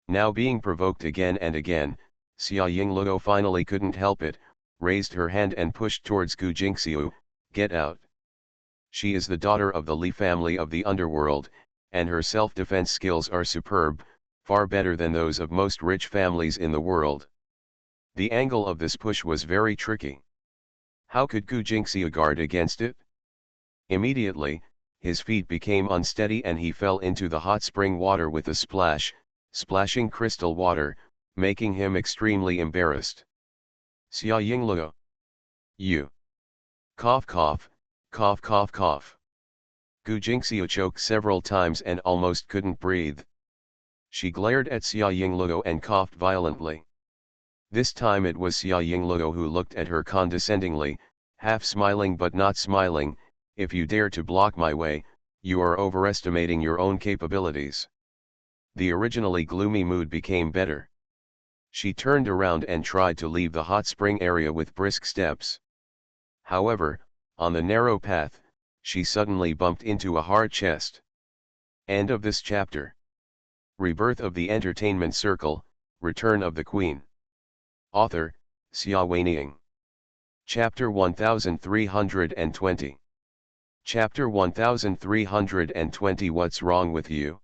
Now being provoked again and again, Xia Yingluo finally couldn't help it, raised her hand and pushed towards Gu Jingxiu, get out. She is the daughter of the Li family of the underworld, and her self-defense skills are superb, far better than those of most rich families in the world. The angle of this push was very tricky. How could Gu Jingxiu guard against it? Immediately, his feet became unsteady and he fell into the hot spring water with a splash, splashing crystal water, making him extremely embarrassed. Xia Yingluo. You. Cough cough, cough cough cough. Gu Jingxiu choked several times and almost couldn't breathe. She glared at Xia Yingluo and coughed violently. This time it was Xia Yingluo who looked at her condescendingly, half smiling but not smiling, if you dare to block my way, you are overestimating your own capabilities. The originally gloomy mood became better. She turned around and tried to leave the hot spring area with brisk steps. However, on the narrow path, she suddenly bumped into a hard chest. End of this chapter. Rebirth of the Entertainment Circle, Return of the Queen. Author, Xia Weining. Chapter 1320. Chapter 1320. What's wrong with you?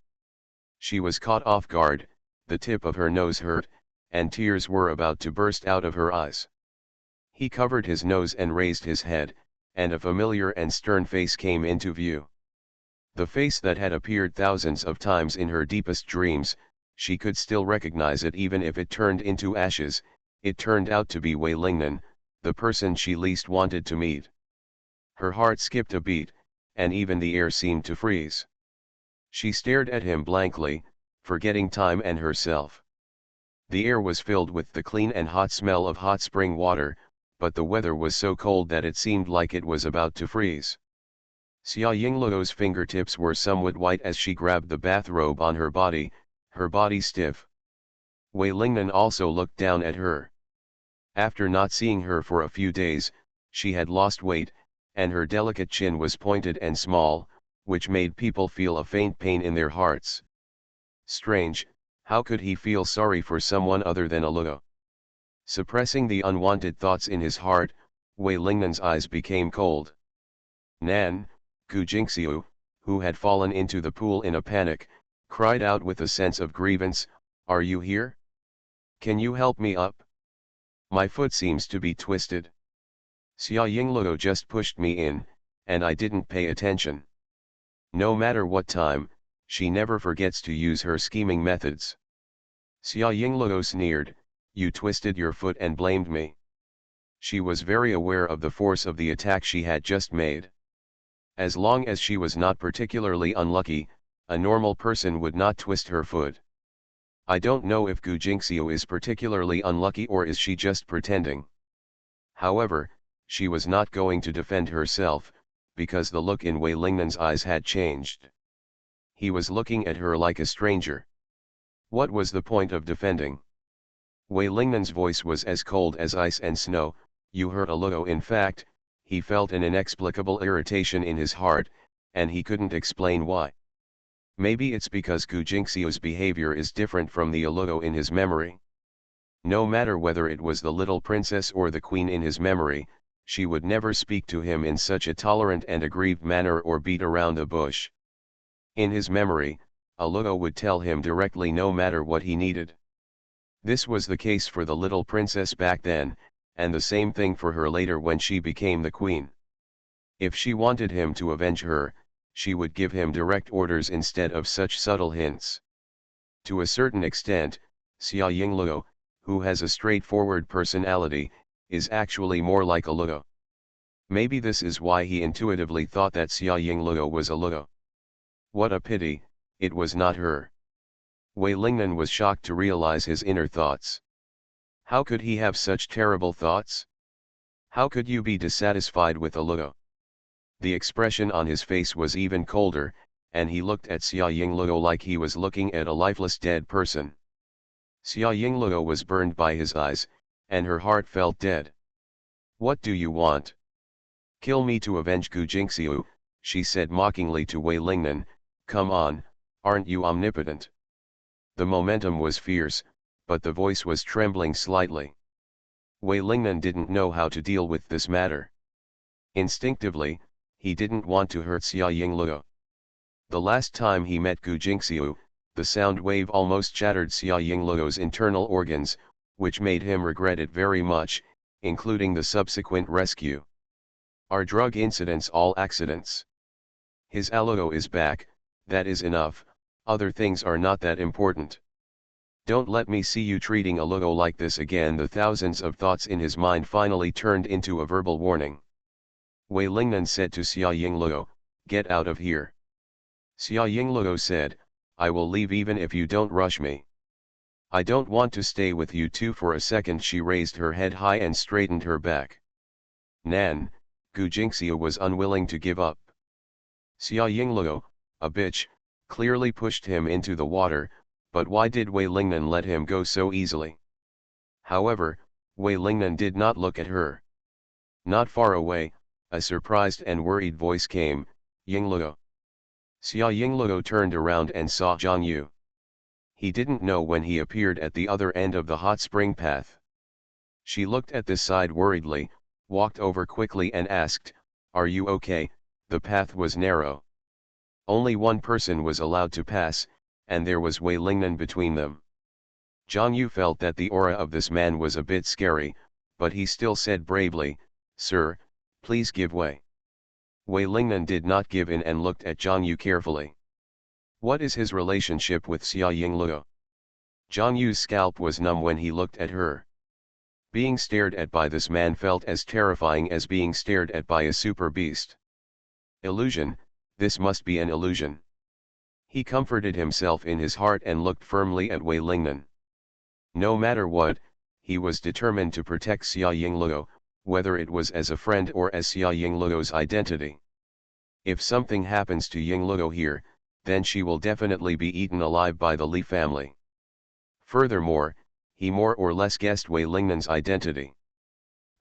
She was caught off guard, the tip of her nose hurt, and tears were about to burst out of her eyes. He covered his nose and raised his head, and a familiar and stern face came into view. The face that had appeared thousands of times in her deepest dreams, she could still recognize it even if it turned into ashes. It turned out to be Wei Lingnan, the person she least wanted to meet. Her heart skipped a beat, and even the air seemed to freeze. She stared at him blankly, forgetting time and herself. The air was filled with the clean and hot smell of hot spring water, but the weather was so cold that it seemed like it was about to freeze. Xia Yingluo's fingertips were somewhat white as she grabbed the bathrobe on her body stiff. Wei Lingnan also looked down at her. After not seeing her for a few days, she had lost weight, and her delicate chin was pointed and small, which made people feel a faint pain in their hearts. Strange, how could he feel sorry for someone other than a Luo? Suppressing the unwanted thoughts in his heart, Wei Lingnan's eyes became cold. Nan, Gu Jingxiu, who had fallen into the pool in a panic, cried out with a sense of grievance, are you here? Can you help me up? My foot seems to be twisted. Xia Yingluo just pushed me in, and I didn't pay attention. No matter what time, she never forgets to use her scheming methods. Xia Yingluo sneered, you twisted your foot and blamed me. She was very aware of the force of the attack she had just made. As long as she was not particularly unlucky, a normal person would not twist her foot. I don't know if Gu Jingxiu is particularly unlucky or is she just pretending. However, she was not going to defend herself, because the look in Wei Lingnan's eyes had changed. He was looking at her like a stranger. What was the point of defending? Wei Lingnan's voice was as cold as ice and snow. You hurt a little. In fact, he felt an inexplicable irritation in his heart, and he couldn't explain why. Maybe it's because Gu Jingxiu's behavior is different from the Aluo in his memory. No matter whether it was the little princess or the queen in his memory, she would never speak to him in such a tolerant and aggrieved manner or beat around the bush. In his memory, Aluo would tell him directly no matter what he needed. This was the case for the little princess back then, and the same thing for her later when she became the queen. If she wanted him to avenge her, she would give him direct orders instead of such subtle hints. To a certain extent, Xia Yingluo, who has a straightforward personality, is actually more like a Luo. Maybe this is why he intuitively thought that Xia Yingluo was a Luo. What a pity, it was not her. Wei Lingnan was shocked to realize his inner thoughts. How could he have such terrible thoughts? How could you be dissatisfied with a Luo? The expression on his face was even colder, and he looked at Xia Yingluo like he was looking at a lifeless dead person. Xia Yingluo was burned by his eyes, and her heart felt dead. What do you want? Kill me to avenge Gu Jingxiu, she said mockingly to Wei Lingnan. Come on, aren't you omnipotent? The momentum was fierce, but the voice was trembling slightly. Wei Lingnan didn't know how to deal with this matter. Instinctively, he didn't want to hurt Xia Yingluo. The last time he met Gu Jingxiu, the sound wave almost shattered Xia Yingluo's internal organs, which made him regret it very much, including the subsequent rescue. Are drug incidents all accidents? His Aluo is back, that is enough, other things are not that important. Don't let me see you treating Aluo like this again. The thousands of thoughts in his mind finally turned into a verbal warning. Wei Lingnan said to Xia Yingluo, get out of here. Xia Yingluo said, I will leave even if you don't rush me. I don't want to stay with you too. For a second she raised her head high and straightened her back. Nan, Gu Jingxiu was unwilling to give up. Xia Yingluo, a bitch, clearly pushed him into the water, but why did Wei Lingnan let him go so easily? However, Wei Lingnan did not look at her. Not far away, a surprised and worried voice came, Yingluo. Xia Yingluo turned around and saw Zhang Yu. He didn't know when he appeared at the other end of the hot spring path. She looked at this side worriedly, walked over quickly and asked, are you okay? The path was narrow. Only one person was allowed to pass, and there was Wei Lingnan between them. Zhang Yu felt that the aura of this man was a bit scary, but he still said bravely, Sir, please give way. Wei Lingnan did not give in and looked at Zhang Yu carefully. What is his relationship with Xia Yingluo? Zhang Yu's scalp was numb when he looked at her. Being stared at by this man felt as terrifying as being stared at by a super beast. Illusion, this must be an illusion. He comforted himself in his heart and looked firmly at Wei Lingnan. No matter what, he was determined to protect Xia Yingluo, whether it was as a friend or as Xia Yingluo's identity. If something happens to Yingluo here, then she will definitely be eaten alive by the Li family. Furthermore, he more or less guessed Wei Lingnan's identity.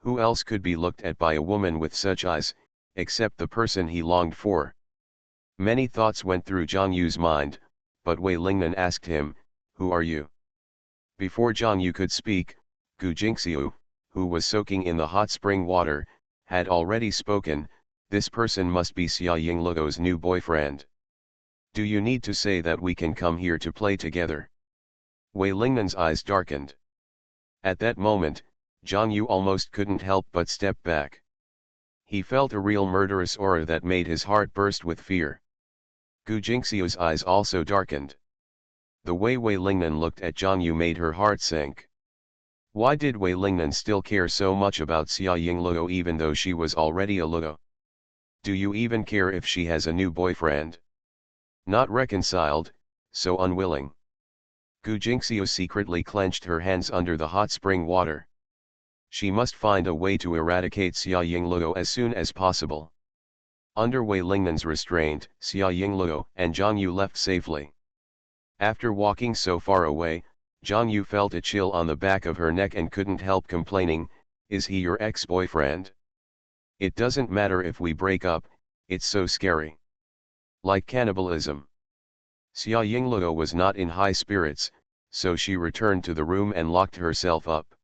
Who else could be looked at by a woman with such eyes, except the person he longed for? Many thoughts went through Zhang Yu's mind, but Wei Lingnan asked him, who are you? Before Zhang Yu could speak, Gu Jingxiu, who was soaking in the hot spring water, had already spoken. This person must be Xia Yingluo's new boyfriend. Do you need to say that we can come here to play together? Wei Lingnan's eyes darkened. At that moment, Zhang Yu almost couldn't help but step back. He felt a real murderous aura that made his heart burst with fear. Gu Jingxiu's eyes also darkened. The way Wei Lingnan looked at Zhang Yu made her heart sink. Why did Wei Lingnan still care so much about Xia Yingluo even though she was already a Luo? Do you even care if she has a new boyfriend? Not reconciled, so unwilling. Gu Jingxiu secretly clenched her hands under the hot spring water. She must find a way to eradicate Xia Yingluo as soon as possible. Under Wei Lingnan's restraint, Xia Yingluo and Zhang Yu left safely. After walking so far away, Zhang Yu felt a chill on the back of her neck and couldn't help complaining, "Is he your ex-boyfriend? It doesn't matter if we break up, it's so scary. Like cannibalism." Xia Yingluo was not in high spirits, so she returned to the room and locked herself up.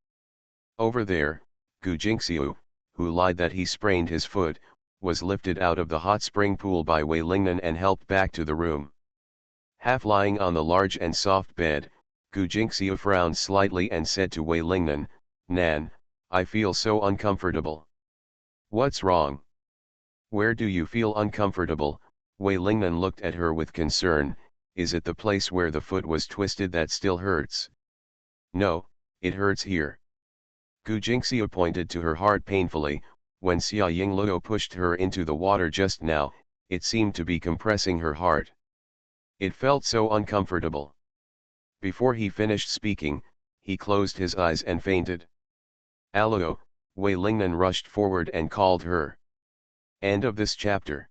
Over there, Gu Jingxiu, who lied that he sprained his foot, was lifted out of the hot spring pool by Wei Lingnan and helped back to the room. Half lying on the large and soft bed, Gu Jingxiu frowned slightly and said to Wei Lingnan, "Nan, I feel so uncomfortable." "What's wrong? Where do you feel uncomfortable?" Wei Lingnan looked at her with concern. "Is it the place where the foot was twisted that still hurts?" "No, it hurts here." Gu Jingxiu pointed to her heart painfully. "When Xia Yingluo pushed her into the water just now, it seemed to be compressing her heart. It felt so uncomfortable." Before he finished speaking, he closed his eyes and fainted. "Aluo," Wei Lingnan rushed forward and called her. End of this chapter.